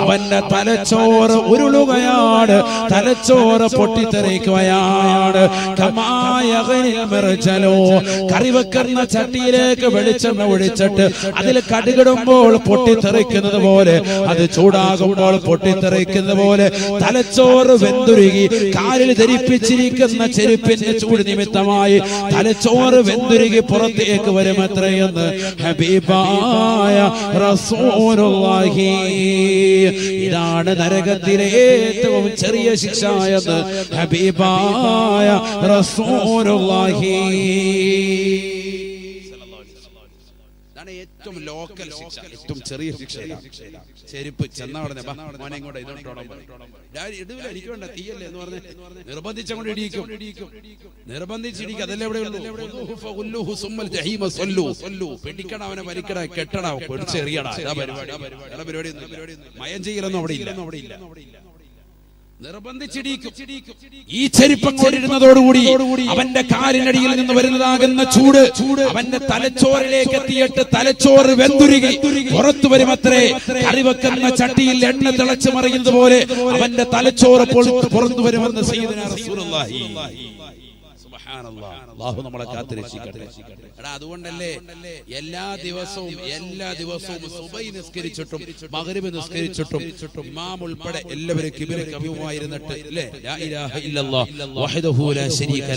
അവന്റെ തലച്ചോറ് ഉരുളുകയാണ്, തലച്ചോറ് പൊട്ടിത്തെറിക്കുകയാണ്. കമാ യഗ്ലിൽ മിർജലു. കറി വെക്കുന്ന ചട്ടിയിലേക്ക് വെളിച്ചെണ്ണ ഒഴിച്ചിട്ട് അതിൽ കടുകിടുമ്പോൾ പൊട്ടിത്തെറിക്കുന്നത് പോലെ, അത് ചൂടാകുമ്പോൾ പൊട്ടിത്തെറിക്കുന്ന പോലെ തലച്ചോറ് വെന്തുരുകി. കാലിൽ ധരിപ്പിച്ചിരിക്കുന്ന ചെരുപ്പിന്റെ ചൂട് നിമിത്തമായി തലച്ചോറ് വെന്തുരുകി പുറത്തേക്ക് വരുമത്രയെന്ന് ഹബീബായ റസൂലുള്ളാഹി. ഇതാണ് നരകത്തിലെ ഏറ്റവും ചെറിയ ശിക്ഷ എന്ന് ഹബീബായ റസൂലുള്ളാഹി. ഏറ്റവും ലോക്കൽ ശിക്ഷ, ഏറ്റവും ചെറിയ ശിക്ഷ. ചെരുപ്പ് ചെന്നവിടെ മോനെ ഇങ്ങോട്ട് ഇതോട്ടോളം ഇടൂല, എനിക്ക് വേണ്ട, തീയല്ലേ എന്ന് പറഞ്ഞ് നിർബന്ധിച്ചങ്ങോട്ട് ഇടിക്കും, നിർബന്ധിച്ചിടിക്കും. അതല്ലേ ഇവിടെ പെടിക്കണം, അവനെ വലിക്കട, കെട്ടണം, പിടിച്ചെറിയടാ. പരിപാടി മയം ചെയ്യലൊന്നും അവിടെ ഇല്ല. നിർബന്ധിച്ചിടിക്കും. ഈ ചെരുപ്പങ്ങോടിരുന്നതോടുകൂടി അവന്റെ കാലിനടിയിൽ നിന്ന് വരുന്നതാകുന്ന ചൂട് അവന്റെ തലച്ചോറിലേക്ക് എത്തിയിട്ട് തലച്ചോറ് വെന്തുരുകി പുറത്തു വരുമത്രേ. കറിവെക്കുന്ന ചട്ടിയിൽ എണ്ണ തിളച്ചു മറിയുന്നത് പോലെ അവന്റെ തലച്ചോറ് പുറത്തു വരുമെന്ന് സയ്യിദുനാ റസൂലുള്ളാഹി. അല്ലാഹു നമ്മളെ കാത്തുരക്ഷിക്കട്ടെ. അതുകൊണ്ടല്ലേ എല്ലാ ദിവസവും സുബഹി നിസ്കരിച്ചിട്ടും മഗ്രിബ് നിസ്കരിച്ചിട്ടും ഇമാം ഉൾപ്പെടെ എല്ലാവരും കിബില കവിയുമായിരുന്നിട്ട് അല്ലേ ലാ ഇലാഹ ഇല്ലല്ലാഹ് വഹ്ദഹു ലാ ശരീക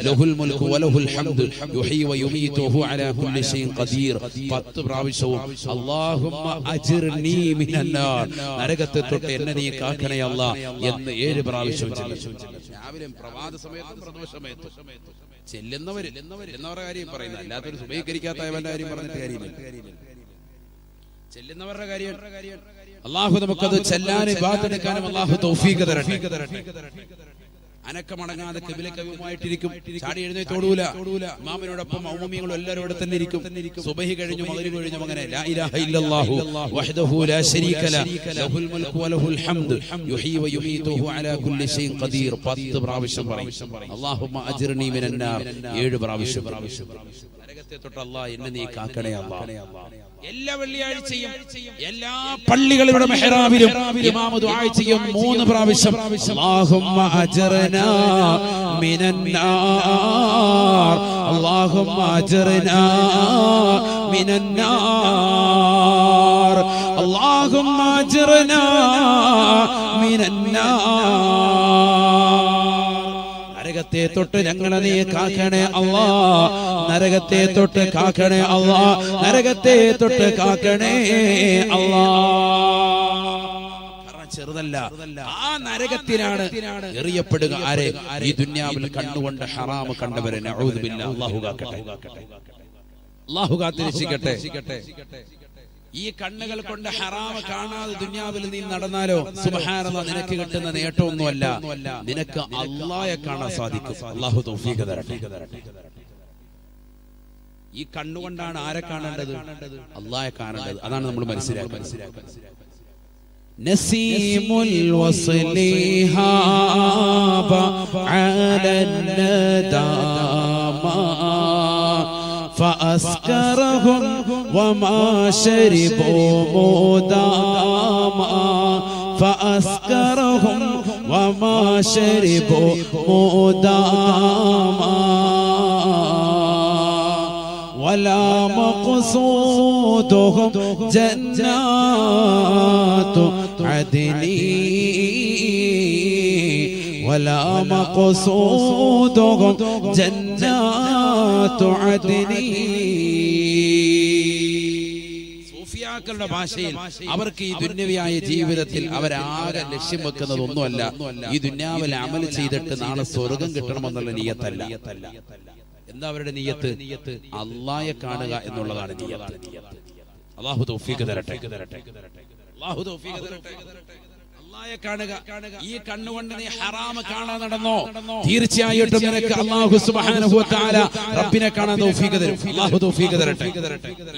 ലഹുൽ മുൽക്കു വലഹുൽ ഹംദു യുഹ്യി വയുമീതു വഹു അലാ കുല്ലി ഷൈഇൻ ഖദീർ 10 പ്രാവശ്യവും അല്ലാഹുമ്മ അജിർനി മിനന്നാർ നരകത്തെ തൊട്ട് എന്നെ നീ കാക്കണേ അല്ലാഹ് എന്ന് 7 പ്രാവശ്യം ചൊല്ലും. രാവിലെ പ്രഭാത സമയത്തും പ്രദോഷ സമയത്തും ചെല്ലുന്നവരുടെ കാര്യം പറയുന്നത്, അല്ലാത്തൊരു സുബഹികരിക്കാത്തവന്റെ കാര്യം പറഞ്ഞിട്ട് കാര്യമില്ല. ചെല്ലുന്നവരുടെ കാര്യം അല്ലാഹു നമുക്കത് ചെല്ലാനും ഇബാദത്തെടുക്കാനും അല്ലാഹു തൗഫീഖ് തരട്ടെ. അനക്കമടങ്ങാതെ കിബിലക്കവുമായിട്ടിരിക്കും. ചാടി എഴുന്നേറ്റോടൂല. ഇമാമിനോടൊപ്പം മൗമൂമികളും എല്ലാവരും ഇവിടെ തന്നെ ഇരിക്കും. സുബഹി കഴിഞ്ഞു മഗ്രിബ് കഴിഞ്ഞു അങ്ങനെ ലാ ഇലാഹ ഇല്ലല്ലാഹു വഹ്ദഹു ലാ ശരീക ലഹുൽ മുൽക്കു വലഹുൽ ഹംദു യുഹ്യി വയുമീതു വഹു അലാ കുല്ലി ഷൈഇൻ ഖദീർ 10 പ്രാവശ്യം പറയും. അല്ലാഹുമ്മ അജിർനി മിനന്നാർ 7 പ്രാവശ്യം. നരകത്തെ തൊട്ട് അല്ലാഹ് എന്നെ നീ കാക്കണേ അല്ലാഹ്. എല്ലാ വെള്ളിയാഴ്ചയും എല്ലാ പള്ളികളുടെ മെഹ്റാബിലും ഇമാം ദുആ ചെയ്യും 3 പ്രാവശ്യം. അല്ലാഹുമ്മ അജ്റനാ മിനന്നാർ അല്ലാഹുമ്മ അജ്റനാ മിനന്നാർ അല്ലാഹുമ്മ അജ്റനാ മിനന്നാർ. നരകത്തെ തൊട്ട് ഞങ്ങളെ നീ കാക്കണേ അല്ലാഹ്. നരകത്തെ തൊട്ട് കാക്കണേ അല്ലാഹ്. നരകത്തെ തൊട്ട് കാക്കണേ അല്ലാഹ്. ചെറുതല്ല, ആ നരകത്തിലാണ് എറിയപ്പെടുക. ആരെ? ഈ ദുനിയാവിൽ കണ്ണുകൊണ്ട് ഹറാം കണ്ടവരെ. നഊദു ബില്ലാഹ്. അല്ലാഹു കാക്കട്ടെ, അല്ലാഹു കാത്തിരക്ഷിക്കട്ടെ. ഈ കണ്ണുകൾ കൊണ്ട് ഹറാം കാണാതെ ദുനിയാവിൽ നീ നടന്നാലോ സുബ്ഹാനല്ലാഹ് നിനക്ക് കിട്ടുന്ന നേട്ടമൊന്നുമല്ല, നിനക്ക് അല്ലാഹയെ കാണാൻ സാധിക്കും. അല്ലാഹു തൗഫീഖ് തരട്ടെ. ഈ കണ്ണുകൊണ്ടാണ് ആരെ കാണേണ്ടത്? അല്ലാഹയെ കാണേണ്ടത്. അതാണ് നമ്മൾ മനസ്സിലാക്കുന്നത്. നസീമുൽ വസ്ലിഹാബ അലൻ നദാമാ فأسكرهم وما شربوا مداما فأسكرهم وما شربوا مداما ولا مقصودهم جنات عدن ولا مقصودهم جنات عدن. സൂഫിയാക്കളുടെ ഭാഷയിൽ അവർക്ക് ഈ ദുന്യവിയായ ജീവിതത്തിൽ അവരാകെ ലക്ഷ്യം വെക്കുന്നത് ഒന്നുമല്ല, ഈ ദുന്യാവിൽ അമൽ ചെയ്തിട്ട് നാളെ സ്വർഗം കിട്ടണമെന്നുള്ള നിയ്യത്തല്ല. എന്താ അവരുടെ നിയ്യത്ത്? അല്ലാഹയെ കാണുക എന്നുള്ളതാണ് നിയ്യത്ത്. അല്ലാഹു തൗഫീഖ് തരട്ടെ, അല്ലാഹു തൗഫീഖ് തരട്ടെ. അല്ലാഹയെ കാണുക. ഈ കണ്ണുകൊണ്ട് നീ ഹറാം കാണാൻ നടന്നോ, തീർച്ചയായിട്ടും നിനക്ക് അല്ലാഹു സുബ്ഹാനഹു വ തആല റബ്ബിനെ കാണാൻ തൗഫീഖ് തരും. അല്ലാഹു തൗഫീഖ് തരട്ടെ.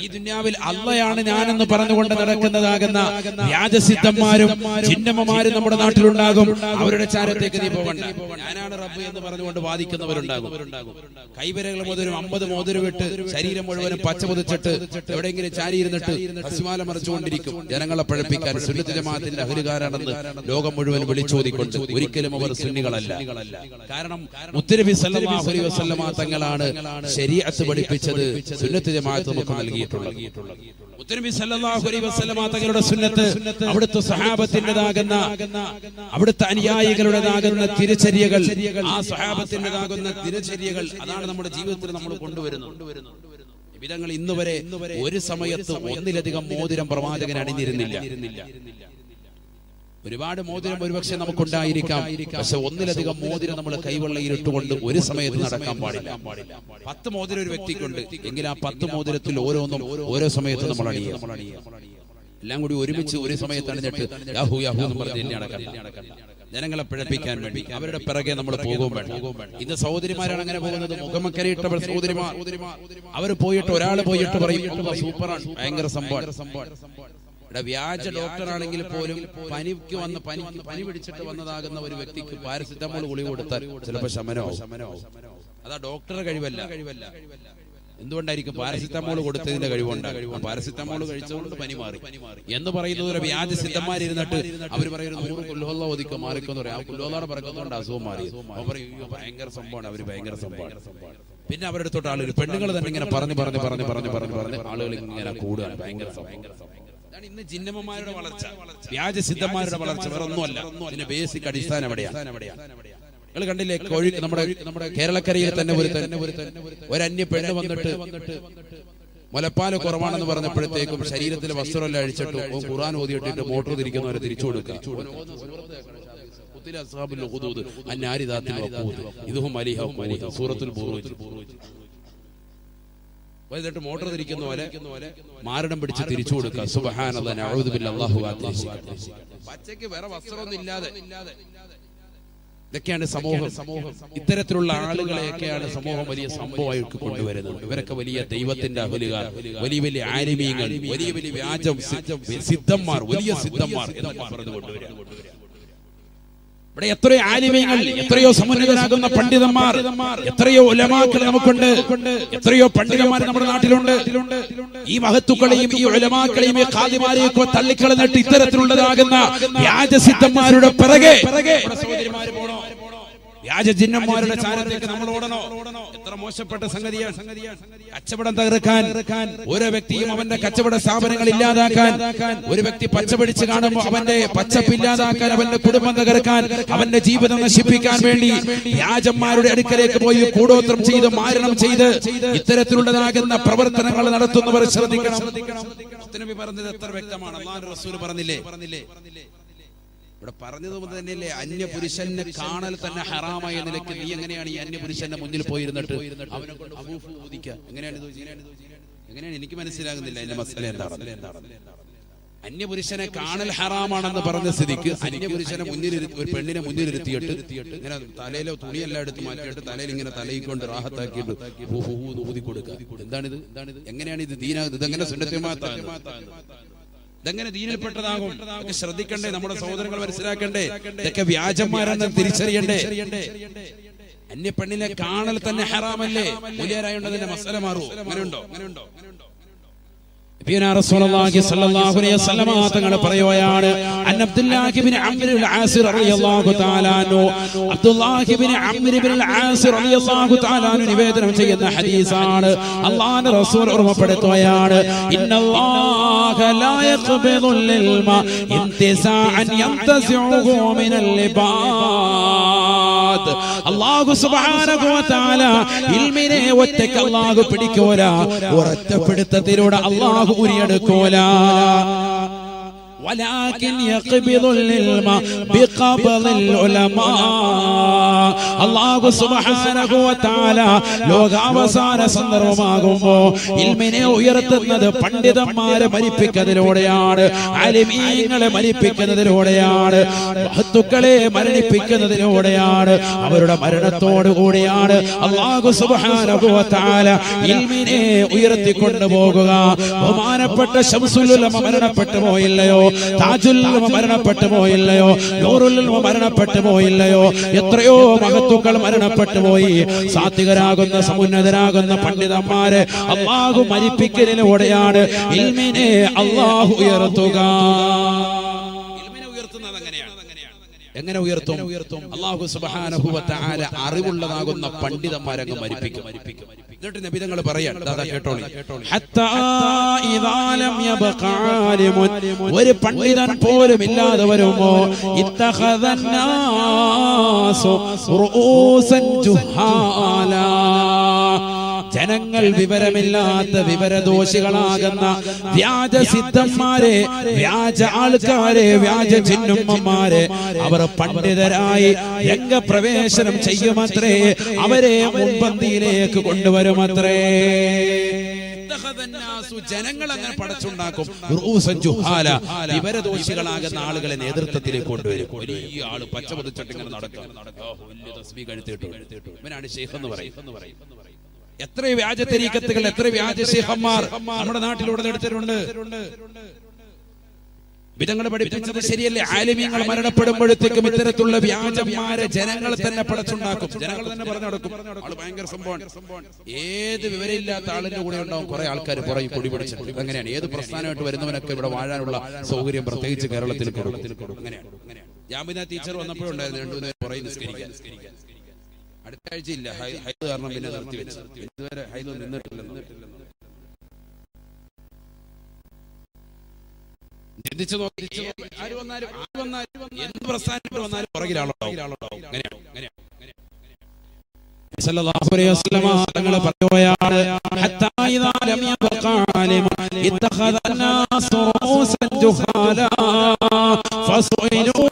ഈ ദുനിയാവിൽ അല്ലാഹയാണ് ഞാനെന്ന് പറഞ്ഞുകൊണ്ട് നടക്കുന്നതാകുന്ന വ്യാജസിദ്ധന്മാരും ചിന്നമ്മമാരും നമ്മുടെ നാട്ടിലുണ്ടാകും. അവരുടെ ചാരത്തേക്ക് നീ പോകണ്ട. ഞാനാണ് റബ്ബ് എന്ന് പറഞ്ഞുകൊണ്ട് വാദിക്കുന്നവരുണ്ടാകും. കൈവിരകൾ മുതലും 50 മോതിരവിട്ട് ശരീരം മുഴുവനും പച്ച പുതച്ചിട്ട് എവിടെയെങ്കിലും ചാരിയിരുന്നിട്ട് ഹസ്മാല മറിച്ചുകൊണ്ടിരിക്കും. ജനങ്ങളെ പഴപ്പിക്കാൻ സുന്നത്ത് ജമാഅത്തിന്റെ അഹ്ലുകാരാണെന്ന് ലോകം മുഴുവൻ വിളിച്ചോതിക്കൊണ്ട്. ഒരിക്കലും അവർ സുന്നികളല്ല. കാരണം മുത്തുനബി സല്ലല്ലാഹു അലൈഹി വസല്ലമ തങ്ങളാണ് ശരീഅത്ത് പഠിപ്പിച്ചത്, സുന്നത്ത് ജമാഅത്ത് നമുക്ക് നൽകിയിട്ടുള്ളത്. മുത്തുനബി സല്ലല്ലാഹു അലൈഹി വസല്ലമ തങ്ങളുടെ സുന്നത്ത് അവിടുത്തെ സഹാബത്തിൻ്റെതാകുന്ന അവിടുത്തെ അനുയായികളുടേതാകുന്ന തിരിച്ചര്യകൾ, ആ സഹാബത്തിൻ്റെതാകുന്ന തിരിച്ചര്യകൾ, അതാണ് നമ്മുടെ ജീവിതത്തിൽ നമ്മൾ കൊണ്ടുവരുന്നത്. വിധങ്ങൾ ഇന്നുവരെ ഒരു സമയത്ത് ഒന്നിലധികം മോതിരം പ്രവാചകൻ അണിഞ്ഞിരുന്നില്ല. ഒരുപാട് മോതിരം ഒരുപക്ഷെ നമുക്കുണ്ടായിരിക്കാം, പക്ഷെ ഒന്നിലധികം മോതിരം നമ്മൾ കൈവെള്ളയിൽ ഇട്ടുകൊണ്ട് ഒരു സമയത്ത് നടക്കാൻ പാടില്ല. 10 മോതിരം ഒരു വ്യക്തിക്കുണ്ട് എങ്കിൽ ആ 10 മോതിരത്തിൽ ഓരോന്നും ഓരോ സമയത്ത് നമ്മൾ അണിയണം. എല്ലാം കൂടി ഒരുമിച്ച് ഒരു സമയത്ത് അണിഞ്ഞിട്ട് യാഹു യാഹു എന്ന് പറഞ്ഞ് നടക്കണ്ട. ജനങ്ങളെ പിഴപ്പിക്കാൻ വേണ്ടി അവരുടെ പിറകെ നമ്മൾ പോകും വേണ്ട. ഇന്ന് സഹോദരിമാരാണ് അങ്ങനെ പോകുന്നത്. മുഖമക്കരയിട്ടവർ സഹോദരിമാർ അവർ പോയിട്ട് ഒരാൾ പോയിട്ട് പറയും സൂപ്പറാണ്, ഭയങ്കര സംഭവം. ഇവിടെ വ്യാജ ഡോക്ടറാണെങ്കിൽ പോലും പനിക്ക് വന്ന് പനി പിടിച്ചിട്ട് വന്നതാകുന്ന ഒരു വ്യക്തിക്ക് പാരസിറ്റമോൾ ഗുളിക കൊടുത്താൽ ചിലപ്പോൾ ശമനമാവും. അതാ ഡോക്ടറുടെ കഴിവല്ല. എന്തുകൊണ്ടായിരിക്കും? പാരസിറ്റമോൾ കൊടുത്തതിന്റെ കഴിവുണ്ടാകും. പാരസിറ്റമോൾ കഴിച്ചുകൊണ്ട് പനി മാറി എന്ന് പറയുന്നത് ഒരു വ്യാജ സിദ്ധന്മാരിരുന്നിട്ട് അവർ പറയുന്നത് 100 കുല്ലുഹുള്ള ഓതിക്ക് മാറിക്കെന്ന് പറയാം. ആ കുല്ലുഹുള്ളയുടെ പറക്കുന്നതുകൊണ്ട് അസുഖം മാറി. അവർ പറയും ഭയങ്കര സംഭവമാണ്, അവര് ഭയങ്കര സംഭവമാണ്. പിന്നെ അവരുടെ അടുത്തോട്ട് ആളുകൾ, പെണ്ണുങ്ങൾ തന്നെ ഇങ്ങനെ പറഞ്ഞ് ആളുകൾ ഇങ്ങനെ കൂടുകയാണ്. ഭയങ്കര അതാണ് ഇന്ന് ജിന്നമ്മമാരുടെ വളർച്ച, വ്യാജ സിദ്ധന്മാരുടെ വളർച്ച. വേറെ ഒന്നുമല്ല, ഇതിന്റെ ബേസിക് അടിസ്ഥാനം എവിടെയാണ്? നിങ്ങൾ കണ്ടില്ലേ, നമ്മുടെ കേരളക്കരയിൽ തന്നെ ഒരു അന്യ പെണ്ണ് വന്നിട്ട് മുലപ്പാല് കുറവാണെന്ന് പറഞ്ഞപ്പോഴത്തേക്കും ശരീരത്തിലെ വസ്ത്രമെല്ലാം അഴിച്ചിട്ട് ഖുർആൻ ഓതിയിട്ടിട്ട് മോട്ടോർ തിരിക്കുന്നവരെ തിരിച്ചു കൊടുക്കുക. വൈകിട്ട് മോട്ടോർ തിരിക്കുന്ന പോലെ മാരടം പിടിച്ച് തിരിച്ചു കൊടുക്കുക. സുബ്ഹാനല്ലാഹ്, നഊദു ബില്ലാഹി, അല്ലാഹു അക്ബർ. പച്ചയ്ക്ക് വേറെ വസ്ത്രമൊന്നും ഇല്ലാതെ ഇതൊക്കെയാണ് സമൂഹം. ഇത്തരത്തിലുള്ള ആളുകളെയൊക്കെയാണ് സമൂഹം വലിയ സംഭവമായിട്ട് കൊണ്ടുവരുന്നത്. ഇവരൊക്കെ വലിയ ദൈവത്തിന്റെ അഹലുകാർ, വലിയ വലിയ ആലിമീങ്ങൾ, വലിയ വലിയ വ്യാജം സിദ്ധന്മാർ, വലിയ സിദ്ധന്മാർ എന്നൊക്കെ പറഞ്ഞു കൊണ്ടുവരിക. ഇവിടെ എത്രയോ ആലിമീങ്ങൾ, എത്രയോ സമുന്നതരാകുന്ന പണ്ഡിതന്മാർ, എത്രയോ ഉലമാക്കൾ നമുക്കുണ്ട്, എത്രയോ പണ്ഡിതന്മാർ നമ്മുടെ നാട്ടിലുണ്ട്. ഈ മഹത്തുക്കളെയും ഈ ഉലമാക്കളെയും ഈ ഖാദിമാരെയൊക്കെ തള്ളിക്കളഞ്ഞിട്ട് ഇത്തരത്തിലുള്ളതാകുന്ന വ്യാജസിദ്ധന്മാരുടെ പിറകെ സഹോദരിമാര് പോണോ? വ്യാജ ജിന്നന്മാരുടെ ചാരത്തേക്ക് നമ്മൾ ഓടണോ? എത്ര മോശപ്പെട്ട സംഗതിയാണ്. കച്ചവടം തകർക്കാൻ, ഓരോ വ്യക്തിയും അവന്റെ കച്ചവട സ്ഥാപനങ്ങൾ ഇല്ലാതാക്കാൻ, ഒരു വ്യക്തി പച്ച പിടിച്ച് കാണുമ്പോൾ അവന്റെ പച്ചപ്പ് ഇല്ലാതാക്കാൻ, അവന്റെ കുടുംബം തകർക്കാൻ, അവന്റെ ജീവിതം നശിപ്പിക്കാൻ വേണ്ടി വ്യാജന്മാരുടെ അടുക്കലേക്ക് പോയി കൂടോത്രം ചെയ്ത് മാരണം ചെയ്ത് ഇത്തരത്തിലുള്ളതാകുന്ന പ്രവർത്തനങ്ങൾ നടത്തുന്നവർ ശ്രദ്ധിക്കണം. നബി പറഞ്ഞത് എത്ര വ്യക്തമാണ്. അല്ലാഹുവിന്റെ റസൂൽ പറഞ്ഞില്ലേ? ഇവിടെ പറഞ്ഞത് തന്നെയല്ലേ, അന്യപുരുഷനെ കാണൽ തന്നെ ഹറാമായ നിലയ്ക്ക് നീ എങ്ങനെയാണ് ഈ അന്യപുരുഷന്റെ മുന്നിൽ പോയിരുന്നിട്ട് അവനെ കൊണ്ട് അബൂഫ് ഊദിക്കുക? എങ്ങനെയാണ് എനിക്ക് മനസ്സിലാകുന്നില്ല എന്റെ മസല എന്താണ്. അന്യപുരുഷനെ കാണൽ ഹറാമാണെന്ന് പറഞ്ഞ സ്ഥിതിക്ക് അന്യപുരുഷനെ മുന്നിൽ, ഒരു പെണ്ണിനെ മുന്നിലിരുത്തിയിട്ട് ഇങ്ങനെ തലയിലെ തുണിയെല്ലാം എടുത്ത് മാറ്റിയിട്ട് തലയിൽ ഇങ്ങനെ തലയിക്കൊണ്ട് റാഹത്താക്കിയിട്ട് ഊതി കൊടുക്കുക. എന്താണിത്? എങ്ങനെയാണ് ഇത് ദീനാകുന്നത്? ഇതെങ്ങനെ സുന്നത്തുമാത്താണ്? ഇതെങ്ങനെ ദീനിൽപ്പെട്ടതാകും? ഒക്കെ ശ്രദ്ധിക്കണ്ടേ? നമ്മുടെ സഹോദരങ്ങൾ മനസ്സിലാക്കണ്ടേ? ഇതൊക്കെ വ്യാജന്മാരെന്ന് തിരിച്ചറിയണ്ടേ? അന്യ പെണ്ണിനെ കാണൽ തന്നെ ഹറാമല്ലേ? മുലിയാരായോണ്ട് അതിന്റെ മസല മാറൂ? അങ്ങനെയുണ്ടോ? റസൂലുള്ളാഹി സ്വല്ലല്ലാഹു അലൈഹി വസല്ലം തങ്ങൾ പറയുകയാണ്, അബ്ദുല്ലാഹി ഇബ്നു അംർ ഇബ്നുൽ ആസ് റളിയല്ലാഹു തആല അൻഹു, അബ്ദുല്ലാഹി ഇബ്നു അംർ ഇബ്നുൽ ആസ് റളിയല്ലാഹു തആല അൻഹു നിവേദനം ചെയ്യുന്ന ഹദീസാണ്. അല്ലാഹുവിന്റെ റസൂൽ ഓർമ്മപ്പെടുത്തുകയാണ്, ഇന്നല്ലാഹ ലാ യഖ്ബിദുൽ ഇൽമ ഇന്തിസാഅൻ യംതസിഉഹു മിനൽ ഇബാദ്. അല്ലാഹു സുബ്ഹാനഹു വ തആല ഇൽമിനെ ഒറ്റയ്ക്ക് അല്ലാഹു പിടിക്കൂല, ഒരൊറ്റ പിടുത്തത്തിലൂടെ അല്ലാഹു ഉരിയെടുക്കൂല. ولكن يقبض العلم بقبض العلماء. അല്ലാഹു സുബ്ഹാനഹു വ തആല ലോകാവസാന സന്ദർഭമാകുമ്പോൾ ഇൽമിനെ ഉയർത്തുന്നത് പണ്ഡിതന്മാരെ മരിപ്പിക്കുന്നതിലൂടെയാണ്, ആലിമീങ്ങളെ മരിപ്പിക്കുന്നതിലൂടെയാണ്, മഹത്തുക്കളെ മരണിപ്പിക്കുന്നതിലൂടെയാണ്. അവരുടെ മരണത്തോടു കൂടിയാണ് അല്ലാഹു സുബ്ഹാനഹു വ തആല ഇൽമിനെ ഉയർത്തിക്കൊണ്ടു പോകുക. ബഹുമാനപ്പെട്ട ശംസുൽ ഉലമ മരണപ്പെട്ടു പോയില്ലയോ? താജുൽ ഉലമ മരണപ്പെട്ടു പോയില്ലയോ? നൂറുൽ ഉലമ മരണപ്പെട്ടു പോയില്ലയോ? എത്രയോ മഹത്തുക്കൾ മരണപ്പെട്ടു പോയി. സാത്വികരാകുന്ന സമുന്നതരാകുന്ന പണ്ഡിതന്മാരെ അല്ലാഹു മരിപ്പിക്കലിലൂടെയാണ് ഇൽമിനെ അല്ലാഹു ഉയർത്തുക. എങ്ങനെ ഉയർത്തും? അല്ലാഹു സുബ്ഹാനഹു വ തആല അറിവുള്ളതാകുന്ന പണ്ഡിതന്മാരങ്ങ് മരിപ്പിക്കും. എന്നിട്ട് നബി തങ്ങൾ പറയാൻ, കേട്ടോളി, ഹത്താ ഇദാ ലം യബ്ഖ ആലിമുൻ, ഒരു പണ്ഡിതൻ പോലും ഇല്ലാതെ വരുമോ, ഇത്തഖദൻ നാസു റൂസൻ ജുഹാലാ, ജനങ്ങൾ വിവരമില്ലാത്ത വിവരദോഷികളാകുന്ന വ്യാജസിദ്ധന്മാരെ, വ്യാജ ആൾക്കാരെ, വ്യാജ ജിന്നുമ്മമാരെ അവർ പണ്ഡിതരായി രംഗപ്രവേശനം ചെയ്യുമത്രേ, അവരെ മുൻപന്തിയിലേക്ക് കൊണ്ടുവരുമത്രേ. ജനങ്ങൾ അങ്ങനെ പടച്ചുണ്ടാക്കും. വിവരദോഷികളാകുന്ന ആളുകളെ നേതൃത്വത്തിലേക്ക് കൊണ്ടുവരും. വലിയ ആള് പച്ച പതിച്ചിട്ട് ഇങ്ങനെ നടക്കും, വലിയ തസ്ബീഹ് കഴുത്തിട്ടു, ഇവനാണ് ശൈഖ് എന്ന് പറയും. എത്ര വ്യാജ തരീഖത്തുകൾ, എത്ര വ്യാജ ശൈഖന്മാർ നമ്മുടെ നാട്ടിലൂടെ എടുത്തിട്ടുണ്ട്. വിധങ്ങൾ പഠിപ്പിച്ചത് ശരിയല്ലേ? ആലിമീങ്ങൾ മരണപ്പെടുമ്പോഴത്തേക്കും ഇത്തരത്തിലുള്ള വ്യാജന്മാരെ ജനങ്ങൾ തന്നെ പടച്ചുണ്ടാക്കും, ജനങ്ങൾ തന്നെ പറഞ്ഞു നടക്കും. ആള് ഭയങ്കര സംഭവമാണ്. ഏത് വിവരമില്ലാത്ത ആളിന്റെ കൂടെ ഉണ്ടാവും കുറെ ആൾക്കാർ പുറകെ കൊടി പിടിച്ചിട്ട്. അങ്ങനെയാണ് ഏത് പ്രസ്ഥാനമായിട്ട് വരുന്നവനൊക്കെ ഇവിടെ വാഴാനുള്ള സൗകര്യം പ്രത്യേകിച്ച് കേരളത്തിൽ കൊടുക്കും. അങ്ങനെയാണ്. ജാമിന ടീച്ചർ വന്നപ്പോഴുണ്ടായിരുന്നു 2 നേരം പുറകെ നിസ്കരിക്കാൻ. അടുത്ത ആഴ്ച ഇല്ല, ഹൈദ് കാരണം പിന്നെ നിർത്തിവെച്ചു. ഇതുവരെ ഹൈദ് നിന്നിട്ടില്ലെന്ന് ചിന്തിച്ചു നോക്കി. ആര് വന്നാലും എന്ത് പ്രസ്ഥാനത്തിൽ വന്നാലും പുറകിലാളുണ്ടാവും. സല്ലല്ലാഹു അലൈഹി വസല്ലം തങ്ങൾ പറയുകയാണ്, ഹത്താ ഇദാ ലം യബ്ഖ ആലിമൻ ഇത്തഖദ അന്നാസ് റൂസൻ ജുഹാലാ ഫസുഇലൂ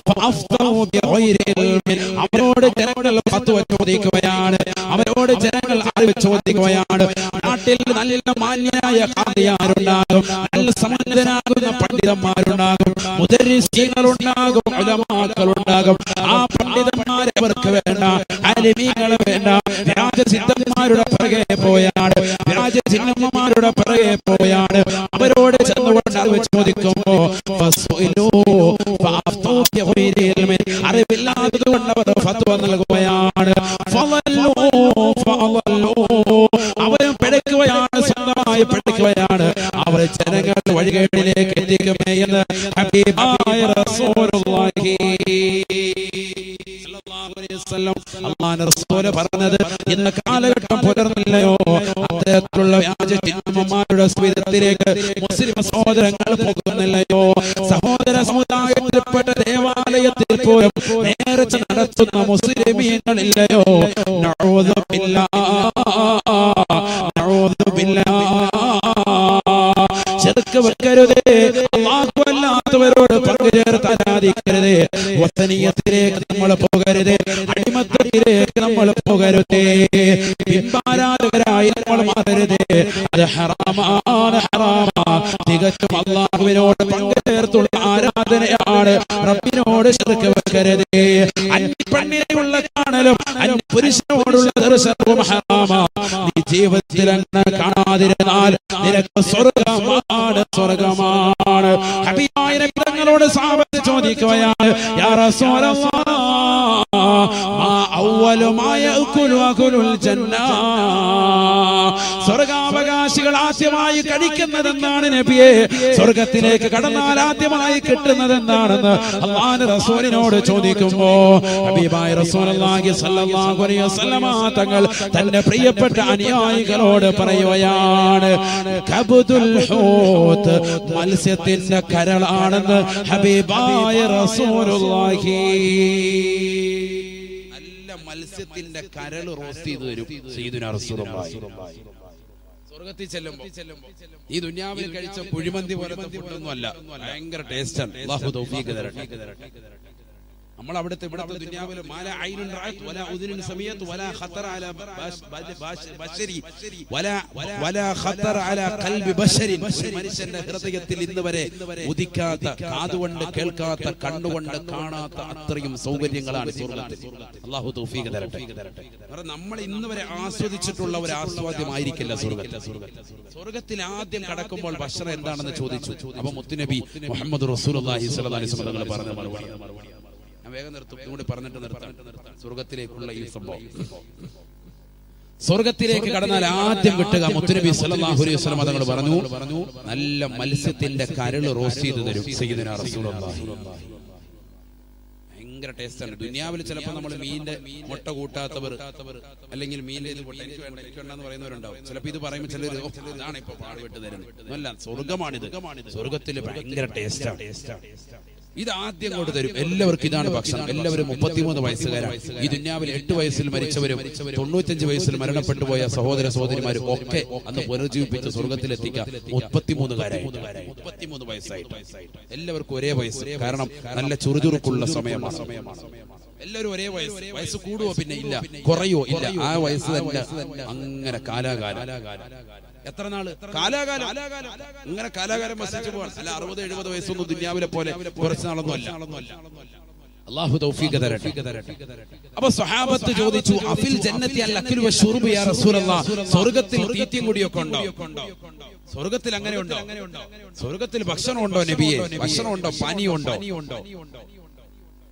ഫഅഫ്തൂ ബിഗൈരി ഇൽമിൻ. അവരോട് ജനങ്ങൾ ഫത്വ ചോദിക്കുകയാണ്, അവരോട് ജനങ്ങൾ അറിവ് ചോദിക്കുകയാണ്. നാട്ടിൽ നല്ല മാന്യനായ ഖാദിയാരുണ്ടാകും, നല്ല സമ്പന്നനാകുന്ന പണ്ഡിതന്മാരുണ്ടാകും, മുദർരിസീങ്ങളുണ്ടാകും, ഉലമാക്കളുണ്ടാകും. ആ പണ്ഡിതന്മാരെ അവർക്ക് വേണ്ട, ആലിമീങ്ങളെ വേണ്ട. വ്യാജസിദ്ധന്മാരുടെ പിറകെ പോയാണ്, വ്യാജസിദ്ധന്മാരുടെ പിറകെ പോയാണ്. അവരോട് ചെന്നുകൊണ്ട് അറിവ് ചോദിക്കുമ്പോ അറിവില്ലാത്തത് കൊണ്ട് അവർ ഫത്വ നൽകുകയാണ്. അവരും പിഴയ്ക്കുകയാണ്, സ്വന്തമായി പിഴയ്ക്കുകയാണ്. അവർ ജനങ്ങളുടെ വഴികേടിലേക്ക് എത്തിക്കുമേ എന്ന് ഹബീബായ റസൂലുള്ളാഹി അല്ലാഹുവിന്റെ റസൂൽ പറഞ്ഞത് ഇന്ന് കാലഘട്ടം പുലർന്നില്ലയോ? അത്തരത്തിലുള്ള വ്യാജന്മാരുടെ സ്മിതത്തിലേക്ക് മുസ്ലിം സഹോദരങ്ങൾ പോകുന്നില്ലയോ? സഹോദര സമുദായത്തിൽപ്പെട്ട ദേവാലയത്തിൽ പോലും നേർച്ച നടത്തുന്ന മുസ്ലിമീങ്ങളില്ലയോ? നഊദു ബില്ലാഹ്, നഊദു ബില്ലാഹ്. ശിർക്ക് വെക്കരുതേ, അല്ലാഹു അല്ലാത്തവരോട് പങ്കുചേർത്ത് ആരാധിക്കരുതേ, വസനിയത്തിലേക്ക് നമ്മൾ പോകരുതേ, അടിമത്തത്തിലേക്ക് നമ്മൾ പോകരുതേ, ബിംബാരാധകരായി നമ്മൾ മാറരുതേ. അത് ഹറാമാണ്, ഹറാമാണ്. തികച്ചും അല്ലാഹുവിനോട് പങ്കുചേർത്തുള്ള ആരാധനയാണ്. റബ്ബിനോട് ശിർക്ക് വെക്കരുതേ. അന്യപ്പെണ്ണിനെയുള്ള കാണലും അന്യപുരുഷനോടുള്ള ദർശനവും ഹറാമാണ്. നീ ജീവിതത്തിൽ അങ്ങനെ കാണാതിരുന്നാൽ നിനക്ക് സ്വർഗമാണ്, സ്വർഗമാണ്. ഹബീബായ നബി തങ്ങളോട് സഹാബത്ത് ചോദിക്കുകയാണ്, യാ റസൂലല്ലാഹ് മാ അവ്വലു മാ യഅകുലു അഹ്ലുൽ ജന്ന. സ്വർഗാവകാശികൾ ആദ്യമായി കഴിക്കുന്നതെന്താണ് നബിയെ? സ്വർഗത്തിലേക്ക് കടന്നാൽ ആദ്യമായി കിട്ടുന്നത് എന്താണെന്ന് അല്ലാഹുവിന്റെ റസൂലിനോട് ചോദിക്കുമ്പോ ഹബീബായ റസൂലുള്ളാഹി സ്വല്ലല്ലാഹു അലൈഹി വസല്ലം തങ്ങൾ തന്റെ പ്രിയപ്പെട്ട അനുയായികളോട് പറയുകയാണ്, കബ്ദുൽ ഹൂത്ത്, മത്സ്യത്തിന്റെ കരളാണെന്ന് ഹബീബായ റസൂലുള്ളാഹി. നല്ല മത്സ്യത്തിന്റെ കരൾ റോസ്റ്റ് ചെയ്തു തരും സയ്യിദുനാ റസൂലുള്ളാഹി. സ്വർഗത്തിൽ ചെല്ലുമ്പോ ഈ ദുനിയാവിൽ കഴിച്ച കുഴിമന്തി പോലത്തെ ഫുഡൊന്നും അല്ല, ഭയങ്കര ടേസ്റ്റാണ്. അല്ലാഹു തൗഫീഖ് തരട്ടെ. നമ്മൾ അവിടുത്തെ ഇവിടുത്തെ ദുനിയാവിൽ മാല ഐനുൻ റഅത് വലാ ഉദുനുൻ സമീഅത് വലാ ഖത്തറ അലാ ബശരി വലാ ഖത്തറ അലാ ഖൽബി ബശരി. മനുഷ്യന്റെ ഹൃദയത്തിൽ ഇന്നുവരെ ഉദിക്കാത്ത, കാതുകൊണ്ട് കേൾക്കാത്ത, കണ്ണുകൊണ്ട് കാണാത്ത അത്രയും സൗകര്യങ്ങളാണ് സ്വർഗ്ഗത്തിൽ. അല്ലാഹു തൗഫീഖ് തരട്ടെ. നമ്മൾ ഇന്നുവരെ ആസ്വദിച്ചിട്ടുള്ള ഒരു ആസ്വാദ്യമായിരിക്കില്ല സ്വർഗ്ഗത്തിൽ. സ്വർഗ്ഗത്തിൽ ആദ്യം കടക്കുമ്പോൾ ബശറ എന്താണെന്ന് ചോദിച്ചു. അപ്പൊ മുത്തുനബി മുഹമ്മദ് റസൂലുള്ളാഹി സ്വല്ലല്ലാഹു അലൈഹി വസല്ലം തങ്ങൾ പറഞ്ഞ മറുപടി ഞാൻ വേഗം നിർത്തും, ഇതുകൂടി പറഞ്ഞിട്ട് നിർത്താം. സ്വർഗത്തിലേക്കുള്ള ഈ സംഭവം, സ്വർഗത്തിലേക്ക് കടന്നാൽ ആദ്യം കിട്ടുക മുത്തുനബി സല്ലല്ലാഹു അലൈഹി വസല്ലം തങ്ങൾ പറഞ്ഞു, നല്ല മത്സ്യത്തിന്റെ കരൾ റോസ്റ്റ് ചെയ്ത് തരും സയ്യിദുനാ റസൂലുള്ളാഹി. ഭയങ്കര ടേസ്റ്റാണ്. ദുനിയാവിൽ ചിലപ്പോൾ നമ്മൾ മീനിന്റെ മുട്ട കൂട്ടാത്തവർ, അല്ലെങ്കിൽ മീനിന്റെ ഇത് എനിക്ക് വേണ്ടെന്ന് പറയുന്നവരുണ്ടാവും. ചിലപ്പോൾ ഇത് പറയുമ്പോൾ ചിലർ ഇതാണ് ഇപ്പൊ പാടുപെട്ട് തരുന്നത്. അല്ല, സ്വർഗമാണിത്. സ്വർഗത്തിൽ ഭയങ്കര ടേസ്റ്റാണ്. ഇത് ആദ്യം കൊണ്ട് തരും. എല്ലാവർക്കും ഇതാണ് ഭക്ഷണം. എല്ലാവരും 33 വയസ്സുകാരാണ്. ഈ ദുനിയാവിൽ 8 വയസ്സിൽ മരിച്ചവരും 95 വയസ്സിൽ മരണപ്പെട്ടു പോയ സഹോദര സഹോദരിമാരും ഒക്കെ അന്ന് പുനർജീവിപ്പിച്ച് സ്വർഗത്തിലെത്തിക്കുക 33കാരായി. 33 വയസ്സായിട്ട് എല്ലാവർക്കും ഒരേ വയസ്സ്. കാരണം നല്ല ചുറുചുറുക്കുള്ള സമയമാണ്. എല്ലാവരും ഒരേ വയസ്സ്. വയസ്സ് കൂടുവോ പിന്നെ ഇല്ല, കുറയോ ഇല്ല. ആ വയസ്സ് തന്നെ അങ്ങനെ കാലാകാലം. എത്ര നാള്? കാലാകാലം. ഇങ്ങനെ കാലാകാലം വസിച്ചു പോകാൻ. അല്ല 60-70 വയസ്സൊന്നും ദുനിയാവിലെ പോലെ കുറച്ച് നാളൊന്നും അല്ല. അല്ലാഹു തൗഫീഖ് തരട്ടെ. അപ്പോൾ സ്വഹാബത്ത് ചോദിച്ചു, അഫിൽ ജന്നത്തി അൽ അക്ലു വശുർബ് യാ റസൂലല്ലാഹ്, സ്വർഗ്ഗത്തിൽ തീറ്റയും കുടിയൊക്കെ ഉണ്ടോ? സ്വർഗത്തിൽ അങ്ങനെയുണ്ടോ? സ്വർഗത്തിൽ ഭക്ഷണമുണ്ടോ നബിയെ? ഭക്ഷണമുണ്ടോ? പാനീയമുണ്ടോ?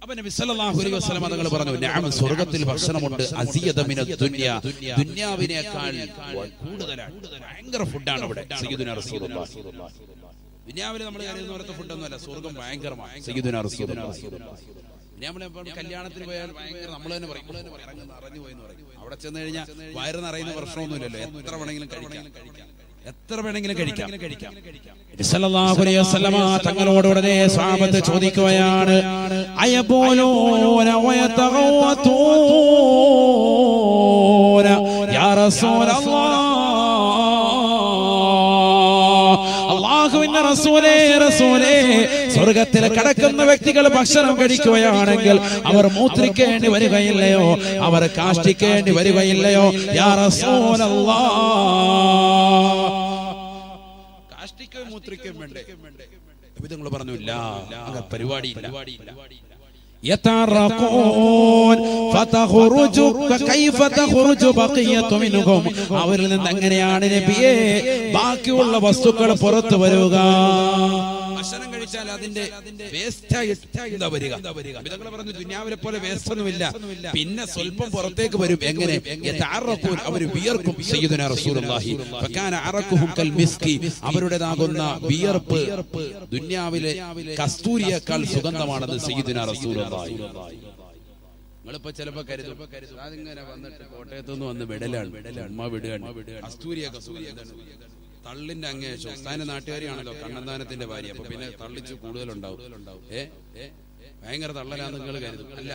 അപ്പൊ നബി സല്ലല്ലാഹു അലൈഹി വസല്ലം തങ്ങൾ പറഞ്ഞു, നഅം, സ്വർഗത്തിൽ ഭക്ഷണമുണ്ട്. അസിയദ മിനദ് ദുനിയ, ദുനിയാവിനേക്കാൾ കൂടുതലാണ്. ഭയങ്കര ഫുഡാണ് അവിടെ. സയ്യിദുനാ റസൂലുള്ളാഹി. ദുനിയാവിൽ നമ്മൾ കരുതുന്ന പോലത്തെ ഫുഡൊന്നുമല്ല, സ്വർഗം ഭയങ്കരമാണ്. സയ്യിദുനാ റസൂലുള്ളാഹി. നമ്മൾ കല്യാണത്തിന് പോയാൽ ഭയങ്കര നമ്മൾ തന്നെ പറയും നിറഞ്ഞു പോയെന്ന് പറയും. അവിടെ ചെന്ന് കഴിഞ്ഞാൽ വയറ് നിറയുന്ന പ്രശ്നമൊന്നുമില്ലല്ലോ. എത്ര വേണമെങ്കിലും കഴിക്കാം, എത്ര വേണമെങ്കിലും കഴിക്കാം. സല്ലല്ലാഹു അലൈഹി വസല്ലമ തങ്ങളോട് ഉടനെ സ്വഹാബത്ത് ചോദിക്കുകയാണ്, അയബൂലൂന വയതഗവതൂന യാ റസൂലല്ലാഹ്, അല്ലാഹുവിന്റെ റസൂലേ, റസൂലേ, സ്വർഗത്തിൽ കടക്കുന്ന വ്യക്തികൾ ഭക്ഷണം കഴിക്കുകയാണെങ്കിൽ അവർ മൂത്രിക്കേണ്ടി വരികയില്ലയോ? അവർ കാഷ്ടിക്കേണ്ടി വരികയില്ലയോ? യാ റസൂലല്ലാഹ്, കാഷ്ടിക്കുകയും മൂത്രിക്കുകയും വേണ്ടേ? നിങ്ങൾ പറഞ്ഞു ഇല്ല, അങ്ങനെ പരിപാടിയില്ല. യതറഖൂൻ ഫതഖറുജു കൈഫ തഖറുജു ബഖിയതു മിൻഹും, അവരിൽ നിന്ന് എങ്ങനെയാണ് നബിയേ ബാക്കിയുള്ള വസ്തുക്കൾ പുറത്തു വരിക? ഭക്ഷണം കഴിച്ചാൽ അതിന്റെ വേസ്റ്റ് എന്താ വരിക? ഇതങ്ങൾ പറഞ്ഞു ദുനിയാവിലെ പോലെ വേസ്റ്റ് ഒന്നുമില്ല, പിന്നെ സ്വല്പം പുറത്തേക്ക് വരും. എങ്ങനെ? യതറഖൂൻ, അവർ വിയർക്കും. സയ്യിദുനാ റസൂലുള്ളാഹി ഫകാന അറഖുഹും കൽ മിസ്കി, അവരുടേതാകുന്ന വിയർപ്പ് ദുനിയാവിലെ കസ്തൂരിയേക്കാൾ സുഗന്ധമാണെന്ന് സയ്യിദുനാ റസൂലുള്ളാഹി. നിങ്ങളിപ്പോ ചിലപ്പോ കരുതും അതിങ്ങനെ വന്നിട്ട് കോട്ടയത്ത് നിന്ന് വന്ന് വിടലാണ്, ഉമ്മ വിടുകയാണ്, കസ്തൂരിയൊക്കെ തള്ളിന്റെ അങ്ങേ ശോസ്ഥാന നാട്ടുകാരിയാണല്ലോ, കണ്ണന്താനത്തിന്റെ ഭാര്യ. അപ്പൊ പിന്നെ തള്ളിച്ച് കൂടുതലുണ്ടാവും. ഭയങ്കര തള്ളലാന്ന് നിങ്ങൾ കരുതും. അല്ല,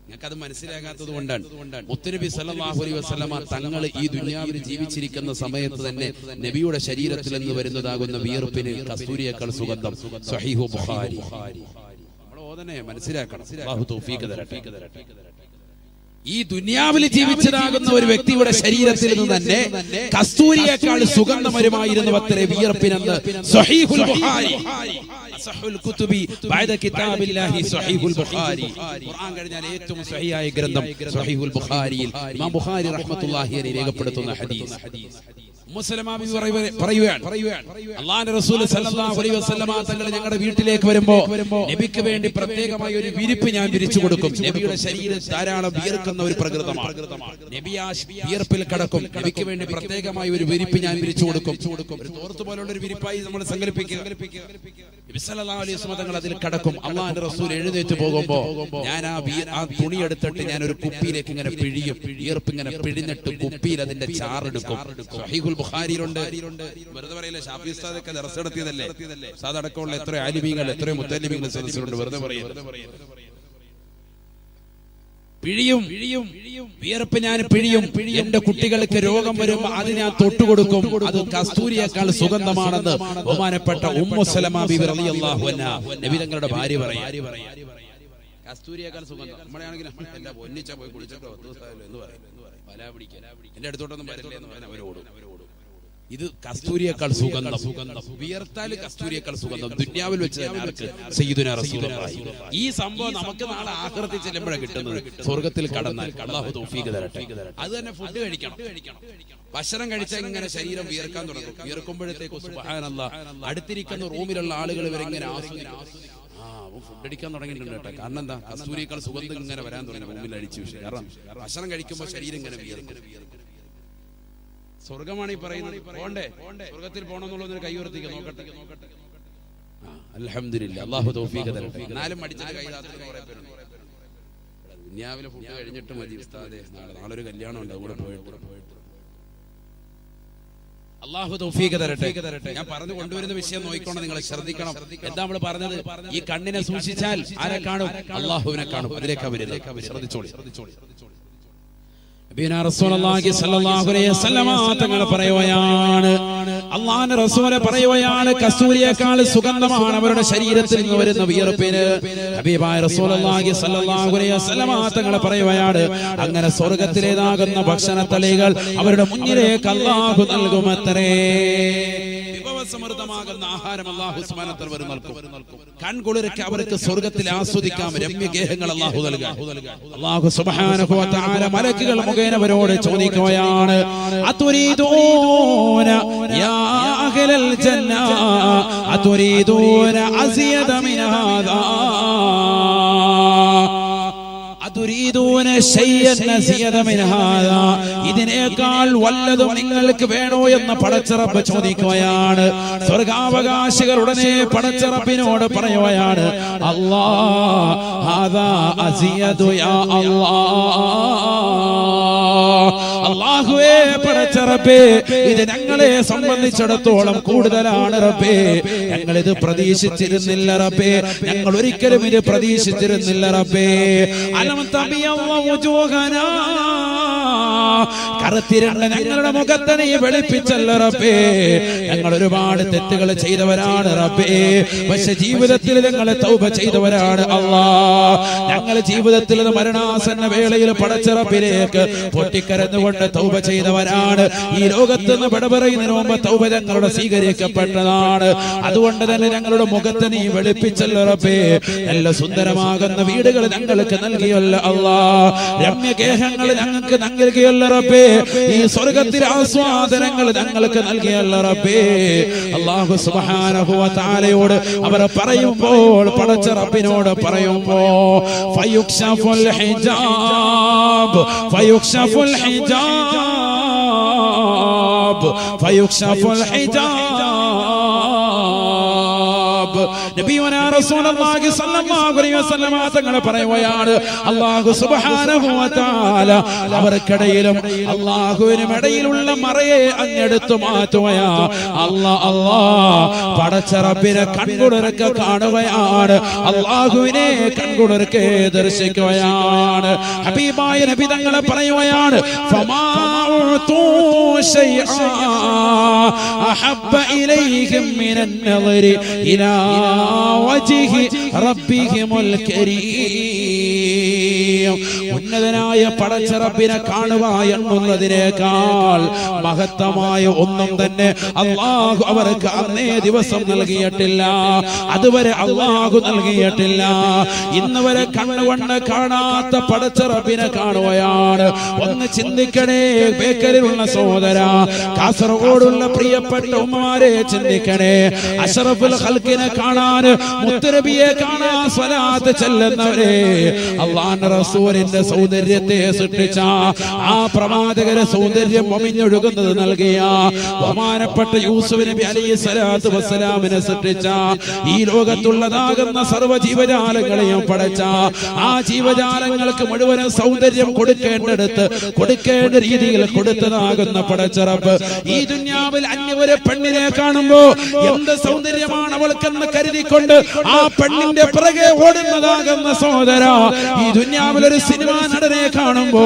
ഞങ്ങൾക്കത് മനസ്സിലാകാത്തത് കൊണ്ടാണ്. മുത്തുനബി സല്ലല്ലാഹു അലൈഹി വസല്ലമ തങ്ങൾ ഈ ദുനിയാവിൽ ജീവിച്ചിരിക്കുന്ന സമയത്ത് തന്നെ നബിയുടെ ശരീരത്തിൽ നിന്ന് വരുന്നതാകുന്ന വിയർപ്പിന് കസ്തൂരിയേക്കാൾ സുഗന്ധം. സ്വഹീഹു ബുഖാരി. നമ്മൾ ഓതനെ മനസ്സിലാക്കണം. അല്ലാഹു തൗഫീഖ് തരട്ടെ. ഈ ദുനിയാവിൽ ജീവിച്ചതാകുന്ന ഒരു വ്യക്തിയുടെ ശരീരത്തിൽ നിന്ന് തന്നെ കസ്തൂരിയേക്കാൾ സുഗന്ധം വരുമായിരുന്നു അത്രേ വിയർപ്പിനെന്ന് സ്വഹീഹുൽ ബുഖാരി. അസഹുൽ കുതുബി ബഅദ കിതാബില്ലാഹി സ്വഹീഹുൽ ബുഖാരി. ഖുർആൻ കഴിഞ്ഞാൽ ഏറ്റവും സ്വഹീഹായ ഗ്രന്ഥം സ്വഹീഹുൽ ബുഖാരിയിൽ ഇമാം ബുഖാരി റഹ്മത്തുള്ളാഹി അലൈഹി രേഖപ്പെടുത്തുന്ന ഹദീസ്. അല്ലാഹുവിന്റെ റസൂൽ സല്ലല്ലാഹു അലൈഹി വസല്ലമ തങ്ങൾ ഞങ്ങളുടെ വീട്ടിലേക്ക് വരുമ്പോ നബിക്ക് വേണ്ടി പ്രത്യേകമായ ഒരു വിരിപ്പ് ഞാൻ വിരിച്ചു കൊടുക്കും. നബിയുടെ ശരീരം ധാരാളം വിയർക്കുന്ന ഒരു പ്രകൃതമാണ്. നബി ആ വിയർപ്പിൽ കടക്കും. നബിക്ക് വേണ്ടി പ്രത്യേകമായ ഒരു വിരിപ്പ് ഞാൻ വിരിച്ചു കൊടുക്കും. ഒരു തോർത്ത് പോലുള്ള ഒരു വിരിപ്പായി നമ്മൾ സങ്കല്പിക്കുക. നബി സല്ലല്ലാഹു അലൈഹി വസല്ലമ തങ്ങൾ അതിൽ കടക്കും. അല്ലാഹുവിന്റെ റസൂൽ എഴുന്നേറ്റ് പോകുമ്പോ ഞാൻ ആ തുണി എടുത്തിട്ട് ഞാൻ ഒരു കുപ്പിയിലേക്ക് ഇങ്ങനെ പിഴിയും. വിയർപ്പ് ഇങ്ങനെ പിഴിഞ്ഞിട്ട് കുപ്പിയിൽ അതിന്റെ ചാറെടുക്കും. സ്വഹീഹുൽ ബുഖാരിയിലുണ്ട്. വെറുതെ പറയില്ല, ഷാഫി ഉസ്താദൊക്കെ ദർസ് നടത്തിയതല്ലേ. ഉസ്താദ് അടക്കമുള്ള എത്രയോ ആലിമീങ്ങൾ, എത്രയോ മുത്തല്ലിമീങ്ങൾ സദസ്സിലുണ്ട്. വെറുതെ പറയില്ല. പിഴിയും, വിയർപ്പ് ഞാൻ പിഴിയും. എന്റെ കുട്ടികൾക്ക് രോഗം വരുമ്പോ അത് ഞാൻ തൊട്ടുകൊടുക്കും. അത് കസ്തൂരിയേക്കാൾ സുഗന്ധമാണെന്ന് ബഹുമാനപ്പെട്ട ഉമ്മു സലമ ബിബി റളിയല്ലാഹു അൻഹാ നബി തങ്ങളുടെ ഭാര്യ പറയും. കസ്തൂരിയേക്കാൾ സുഗന്ധം. നമ്മളെയാണെങ്കിൽ എന്റെ പൊന്നിച്ച പോയി കുളിച്ചിട്ടോ എന്ന് പറയും. എന്റെ അടുത്തോട്ടൊന്നും വരില്ല എന്ന് പറഞ്ഞാൽ അവരോടും. ഇത് കസ്തൂരിയേക്കാൾ സുഗന്ധം. വിയർത്താൽ കസ്തൂരിയേക്കാൾ സുഗന്ധം ദുനിയാവിൽ വെച്ച് സയ്യിദുനാ റസൂലുള്ളാഹി. ഈ സംഭവം നമുക്ക് നാളെ ആഖിറത്തിൽ ചെല്ലുമ്പോഴാണ് കിട്ടുന്നത്. സ്വർഗത്തിൽ കടന്നാൽ. അല്ലാഹു തൗഫീഖ് തരട്ടെ. അത് തന്നെ ഫുഡ് കഴിക്കണം. ഭക്ഷണം കഴിച്ചാൽ ഇങ്ങനെ ശരീരം വിയർക്കാൻ തുടങ്ങും. വിയർക്കുമ്പോഴത്തേക്ക് സുബ്ഹാനല്ലാഹ് അടുത്തിരിക്കുന്ന റൂമിലുള്ള ആളുകൾ വരെ ഇങ്ങനെ ഫുഡ് അടിക്കാൻ തുടങ്ങിയിട്ടുണ്ട് കേട്ടോ. കാരണം എന്താ? കസ്തൂരിയേക്കാൾ സുഗന്ധം ഇങ്ങനെ വരാൻ തുടങ്ങി റൂമിൽ അടിച്ചു. കാരണം ഭക്ഷണം കഴിക്കുമ്പോൾ ശരീരം ഇങ്ങനെ വിയർക്കും. സ്വർഗമാണ് ഈ പറയുന്നത്. പോണ്ടേ? സ്വർഗത്തിൽ പോകണമെന്നുള്ളതിന് കൈ ഉയർത്തിക്ക നോക്കട്ടെ. അൽഹംദുലില്ലാഹ്. അല്ലാഹു തൗഫീഖ് തരട്ടെ. എന്നാലും അടിച്ചിട്ട് കൈ താത്തുന്ന കുറെ പേരുണ്ട്. ദുനിയാവിലെ ഫുഡ് കഴിഞ്ഞിട്ട് മതി ഉസ്താദേ, നാളെ ഒരു കല്യാണം ഉണ്ട്, അവിടെ പോയിട്ട്. അല്ലാഹു തൗഫീഖ് തരട്ടെ. ഞാൻ പറഞ്ഞു കൊണ്ടുവരുന്ന വിഷയം നോക്കിക്കോണം, നിങ്ങൾ ശ്രദ്ധിക്കണം. എന്താ നമ്മൾ പറഞ്ഞത്? ഈ കണ്ണിനെ സൂക്ഷിച്ചാൽ ആരെ കാണും? അല്ലാഹുവിനെ കാണും. അതിലേക്കാ വരുന്നത്. ശ്രദ്ധിച്ചോളി. റസൂലുള്ളാഹി സ്വല്ലല്ലാഹു അലൈഹി വസല്ലമ തങ്ങൾ പറയുകയാണ്, അല്ലാഹുവിന്റെ റസൂൽ പറയുകയാണ്, കസ്തൂരിയേക്കാൾ സുഗന്ധമാണ് അവരുടെ ശരീരത്തിൽ നിന്ന് വരുന്ന വിയർപ്പിന്. ഹബീബായ റസൂലുള്ളാഹി സ്വല്ലല്ലാഹു അലൈഹി വസല്ലമ തങ്ങൾ പറയുകയാണ്, അങ്ങനെ സ്വർഗ്ഗത്തിലേതാകുന്ന ഭക്ഷണത്തളികൾ അവരുടെ മുന്നിലേക്ക് അല്ലാഹു നൽകുമത്രേ. വിഭവസമൃദ്ധമാകുന്ന ആഹാരം അല്ലാഹു സുബ്ഹാനഹു വ തആല നൽകും. കൺകുളിർക്ക് അവർക്ക് സ്വർഗ്ഗത്തിൽ ആസ്വദിക്കാം രമ്യഗേഹങ്ങൾ അല്ലാഹു നൽകുക. അല്ലാഹു സുബ്ഹാനഹു വ തആല മലക്കുകൾ മുഖേന അവരോട് ചോദിക്കുകയാണ്, അതുരീദൂന യാ അഹ്ലൽ ജന്ന അതുരീദൂന അസിയദ മിൻ ഹാദാ ഇതിനേക്കാൾ വല്ലതും നിങ്ങൾക്ക് വേണോ എന്ന് പടച്ചറബ് ചോദിക്കുകയാണ്. സ്വർഗാവകാശികൾ ഉടനെ പടച്ചറബിനോട് പറയുകയാണ്, അല്ലാഹുവേ പടച്ചറബേ, ഇത് ഞങ്ങളെ സംബന്ധിച്ചിടത്തോളം കൂടുതലാണ് റബ്ബേ. ഞങ്ങൾ ഇത് പ്രതീക്ഷിച്ചിരുന്നില്ല റബ്ബേ, ഞങ്ങൾ ഒരിക്കലും ഇത് പ്രതീക്ഷിച്ചിരുന്നില്ല റബ്ബേ. കറുത്തിരണ്ട ഞങ്ങളുടെ മുഖത്ത് നീ വെളുപ്പിച്ചല്ല റബ്ബേ. ഞങ്ങൾ ഒരുപാട് തെറ്റുകൾ ചെയ്തവരാണ് റബ്ബേ, പക്ഷെ ജീവിതത്തിൽ ഞങ്ങളെ തൗബ ചെയ്തവരാണ് അല്ലാ. ഞങ്ങൾ ജീവിതത്തിൽ മരണാസന്ന വേളയിൽ പടച്ച റബ്ബിലേക്ക് പൊട്ടിക്കരഞ്ഞുകൊണ്ട് തൗബ ചെയ്തവരാണ്. ഈ ലോകത്ത് നിന്ന് വിട പറയുന്നതിന് മുമ്പ് തൗബ ഞങ്ങളുടെ സ്വീകരിക്കപ്പെട്ടതാണ്. അതുകൊണ്ട് തന്നെ ഞങ്ങളുടെ മുഖത്ത് നീ വെളുപ്പിച്ചല്ല റബ്ബേ. നല്ല സുന്ദരമാകുന്ന വീടുകൾ ഞങ്ങൾക്ക് നൽകിയല്ല അല്ലാ. രമ്യഗേഹങ്ങൾ ഞങ്ങൾക്ക് നൽകിയല്ല റബ്ബേ. ഈ സ്വർഗ്ഗത്തിലെ ആസ്വാദനങ്ങൾ ഞങ്ങൾക്ക് നൽകിയല്ല റബ്ബേ. അല്ലാഹു സുബ്ഹാനഹു വ തആലയോട് അവർ പറയുമ്പോൾ, പടച്ച റബ്ബിനോട് പറയുമ്പോൾ, ഫയുക്ശഫുൽ ഹിജാബ് ഫയുക്ശഫുൽ ഹിജാബ് ഫയുക്ശഫുൽ ഹിജാബ്. നബിയുനാ റസൂലുള്ളാഹി സ്വല്ലല്ലാഹു അലൈഹി വസല്ലം തങ്ങൾ പറയുകയാണ്, അല്ലാഹു സുബ്ഹാനഹു വ തആല അവർക്കിടയിലും അല്ലാഹുവിനും ഇടയിലുള്ള മറയെ അങ്ങെടുത്തു മാറ്റുകയാ. പടച്ച റബ്ബിനെ കൺകുളിർക്കെ കാണുകയാണ്, അല്ലാഹുവിനെ കൺകുളിർക്കെ ദർശിക്കുകയാണ്. ഹബീബായ നബി തങ്ങൾ പറയുകയാണ്, ഫമാ ഉതു ശൈഅ അഹബ്ബ ഇലൈഹിം മിനൻ നളരി ഇലാ വജ്ഹി റബ്ബിഹിമുൽ കരീം. ഉന്നതനായ പടച്ച റബ്ബിനെ കാണുക എന്നുള്ളതിനേക്കാൾ മഹത്തമായ ഒന്നും തന്നെ അല്ലാഹു അവർക്ക് അന്നേ ദിവസം നൽകിയിട്ടില്ല, അതുവരെ അല്ലാഹു നൽകിയിട്ടില്ല. ഇന്ന് വരെ കണ്ണുകൊണ്ട് കാണാത്ത പടച്ച റബ്ബിനെ കാണുകയാണ്. ഒന്ന് ചിന്തിക്കണേ ബേക്കലിലുള്ള സഹോദര, കാസർഗോഡുള്ള പ്രിയപ്പെട്ട ഉമ്മമാരെ ചിന്തിക്കണേ. അഷ്റഫുൽ ഖൽഖിനെ കാണാൻ, മുത്തനബിയെ കാണാൻ സ്വലാത്ത് ചെല്ലുന്നവരെ, അല്ലാഹുവിന്റെ റസൂലിന്റെ സൗന്ദര്യത്തെ സൃഷ്ടിച്ച ആ പ്രവാചകരെ സൗന്ദര്യം ഒമിഞ്ഞൊഴുകുന്നത് നൽകിയ ബഹുമാനപ്പെട്ട യൂസുഫ് നബി അലൈഹി സ്വലാത്തു വസ്സലാമിനെ സൃഷ്ടിച്ച ഈ ലോകത്തുള്ളതാകുന്ന സർവ്വ ജീവജാലങ്ങളെയും പടച്ച ആ ജീവജാലങ്ങൾക്ക് മുഴുവനും സൗന്ദര്യം കൊടുക്കേണ്ടടുത്ത് കൊടുക്കേണ്ട രീതിയിൽ കൊടുത്തതാകുന്ന പടച്ച റബ്ബ് ഈ ദുനിയാവിൽ അന്യവരെ പെണ്ണിനെ കാണുമ്പോ എന്ത് സൗന്ദര്യമാണ് അവൾക്കെന്ന് കരുതിക്കൊണ്ട് ആ പെണ്ണിന്റെ പിറകെ ഓടുന്നതാകുന്ന സഹോദര, ഈ ദുനിയാവിൽ ഒരു സിനിമാ നടനെ കാണുമ്പോ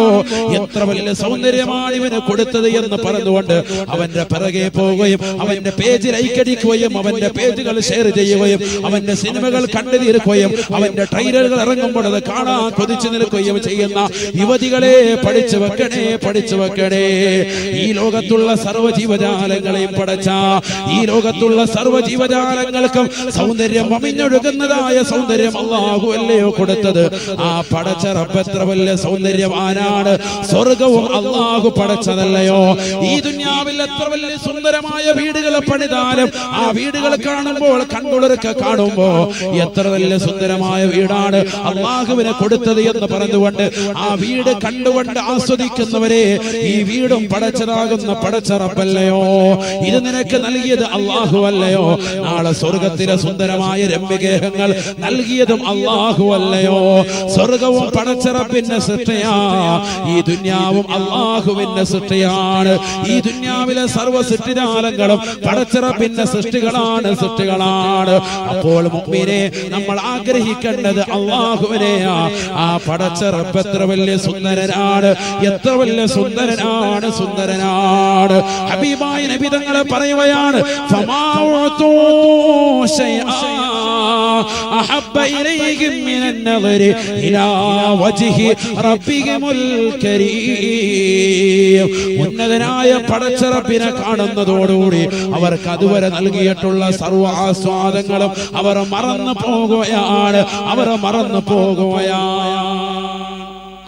എത്ര വലിയ സൗന്ദര്യമാണ് ഇവന് കൊടുത്തത് എന്ന് പറഞ്ഞുകൊണ്ട് അവന്റെ പിറകെ പോവുകയും അവന്റെ പേജ് ലൈക്ക് അടിക്കുകയും അവന്റെ പേജുകൾ ഷെയർ ചെയ്യുകയും അവന്റെ സിനിമകൾ കണ്ടു തീർക്കുകയും അവന്റെ ട്രെയിലറുകൾ ഇറങ്ങുമ്പോൾ അത് കാണാൻ കൊതിച്ചു നിൽക്കുകയും ചെയ്യുന്ന യുവതികളെ പഠിച്ചു വെക്കണേ, പഠിച്ചു വെക്കണേ. ഈ ലോകത്തുള്ള സർവ്വ ജീവജാലങ്ങളെയും പടച്ച ഈ ലോകത്തുള്ള സർവ്വ ജീവജാലങ്ങൾക്കും സൗന്ദര്യം അമിഞ്ഞൊഴുകുന്നതായ സൗന്ദര്യം അല്ലാഹു അല്ലയോ കൊടുത്തത്. ആ പടച്ച റബ്ബ് എത്ര വലിയ സൗന്ദര്യവാനാണ്. സ്വർഗവും അല്ലാഹു പടച്ചതല്ലയോ. ഈ ദുനിയാവിൽ എത്ര വലിയ സുന്ദരമായ വീടുകൾ പണിതാലും ആ വീടുകൾ കാണുമ്പോൾ കൺകുളിർക്കെ കാണുമ്പോ എത്ര വലിയ സുന്ദരമായ വീടാണ് അല്ലാഹുവിനെ കൊടുത്തത് എന്ന് പറഞ്ഞുകൊണ്ട് ആ വീട് കണ്ടുകൊണ്ട് ആസ്വദിക്കുന്നവരെ ഈ വീടും പടച്ചതാകുന്ന പടച്ച റബ്ബല്ലയോ. ഇത് നിനക്ക് നൽകിയത് അല്ലാഹു അല്ലയോ. നാളെ സ്വർഗത്തിലെ സുന്ദരമായ രമ്യഗേഹങ്ങൾ നൽകിയതും അല്ലാഹു അല്ലയോ. സ്വർഗവും പടച്ച റബ്ബിന്റെ സൃഷ്ടിയാ, ഈ ദുനിയാവും അല്ലാഹുവിന്റെ സൃഷ്ടിയാണ്. ഈ ദുനിയാവിലെ സർവ്വ സൃഷ്ടിജാലങ്ങളും പടച്ച റബ്ബിന്റെ സൃഷ്ടികളാണ്, സൃഷ്ടികളാണ്. അപ്പോൾ മുഅ്മിനെ നമ്മൾ ആഗ്രഹിക്കേണ്ടത് അല്ലാഹുവിനെയാ. ആ പടച്ച റബ്ബ് എത്ര വലിയ സുന്ദരനാണ്, എത്ര വലിയ സുന്ദരനാണ്, സുന്ദരനാണ്. ഹബീബായ നബി തങ്ങൾ പറയുകയാണ്, ഫമാ ഉതു ശൈആ അഹബ്ബ ഇലൈഹിം മിനൻ നദരി ഇലാ വജ്ഹി റബ്ബിഹിമുൽ കരീം. ഉന്നതനായ പടച്ചറപ്പിനെ കാണുന്നതോടുകൂടി അവർക്ക് അതുവരെ നൽകിയിട്ടുള്ള സർവ്വ ആസ്വാദങ്ങളും അവർ മറന്നു പോകുകയാണ്.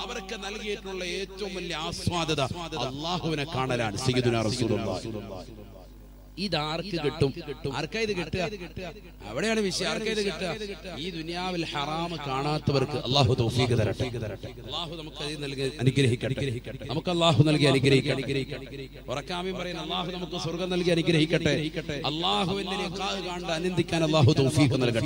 അവർക്ക് നൽകിയിട്ടുള്ള ഏറ്റവും വലിയ ആസ്വാദത അല്ലാഹുവിനെ കാണലാണ്. സയ്യിദുനാ റസൂലുള്ളാഹി. ഇതാർക്ക് കിട്ടും? ആർക്കാ ഇത് കിട്ടുക? അവിടെയാണ് വിഷയം. ആർക്കാ ഇത് കിട്ടുക? ഈ ദുനിയാവിൽ ഹറാം കാണാത്തവർക്ക് അല്ലാഹു തൗഫീഖ് തരട്ടെ. അല്ലാഹു നമുക്ക് നൽകി അനുഗ്രഹിക്കട്ടെ. നമുക്ക് അല്ലാഹു നൽകി അനുഗ്രഹിക്കട്ടെ. ഉറക്കാമി പറയുന്ന അല്ലാഹു നമുക്ക് സ്വർഗ്ഗം നൽകി അനുഗ്രഹിക്കട്ടെ. അല്ലാഹുവിന്റെ ലിഖാ കണ്ട് ആനന്ദിക്കാൻ അല്ലാഹു തൗഫീഖ് നൽകട്ടെ.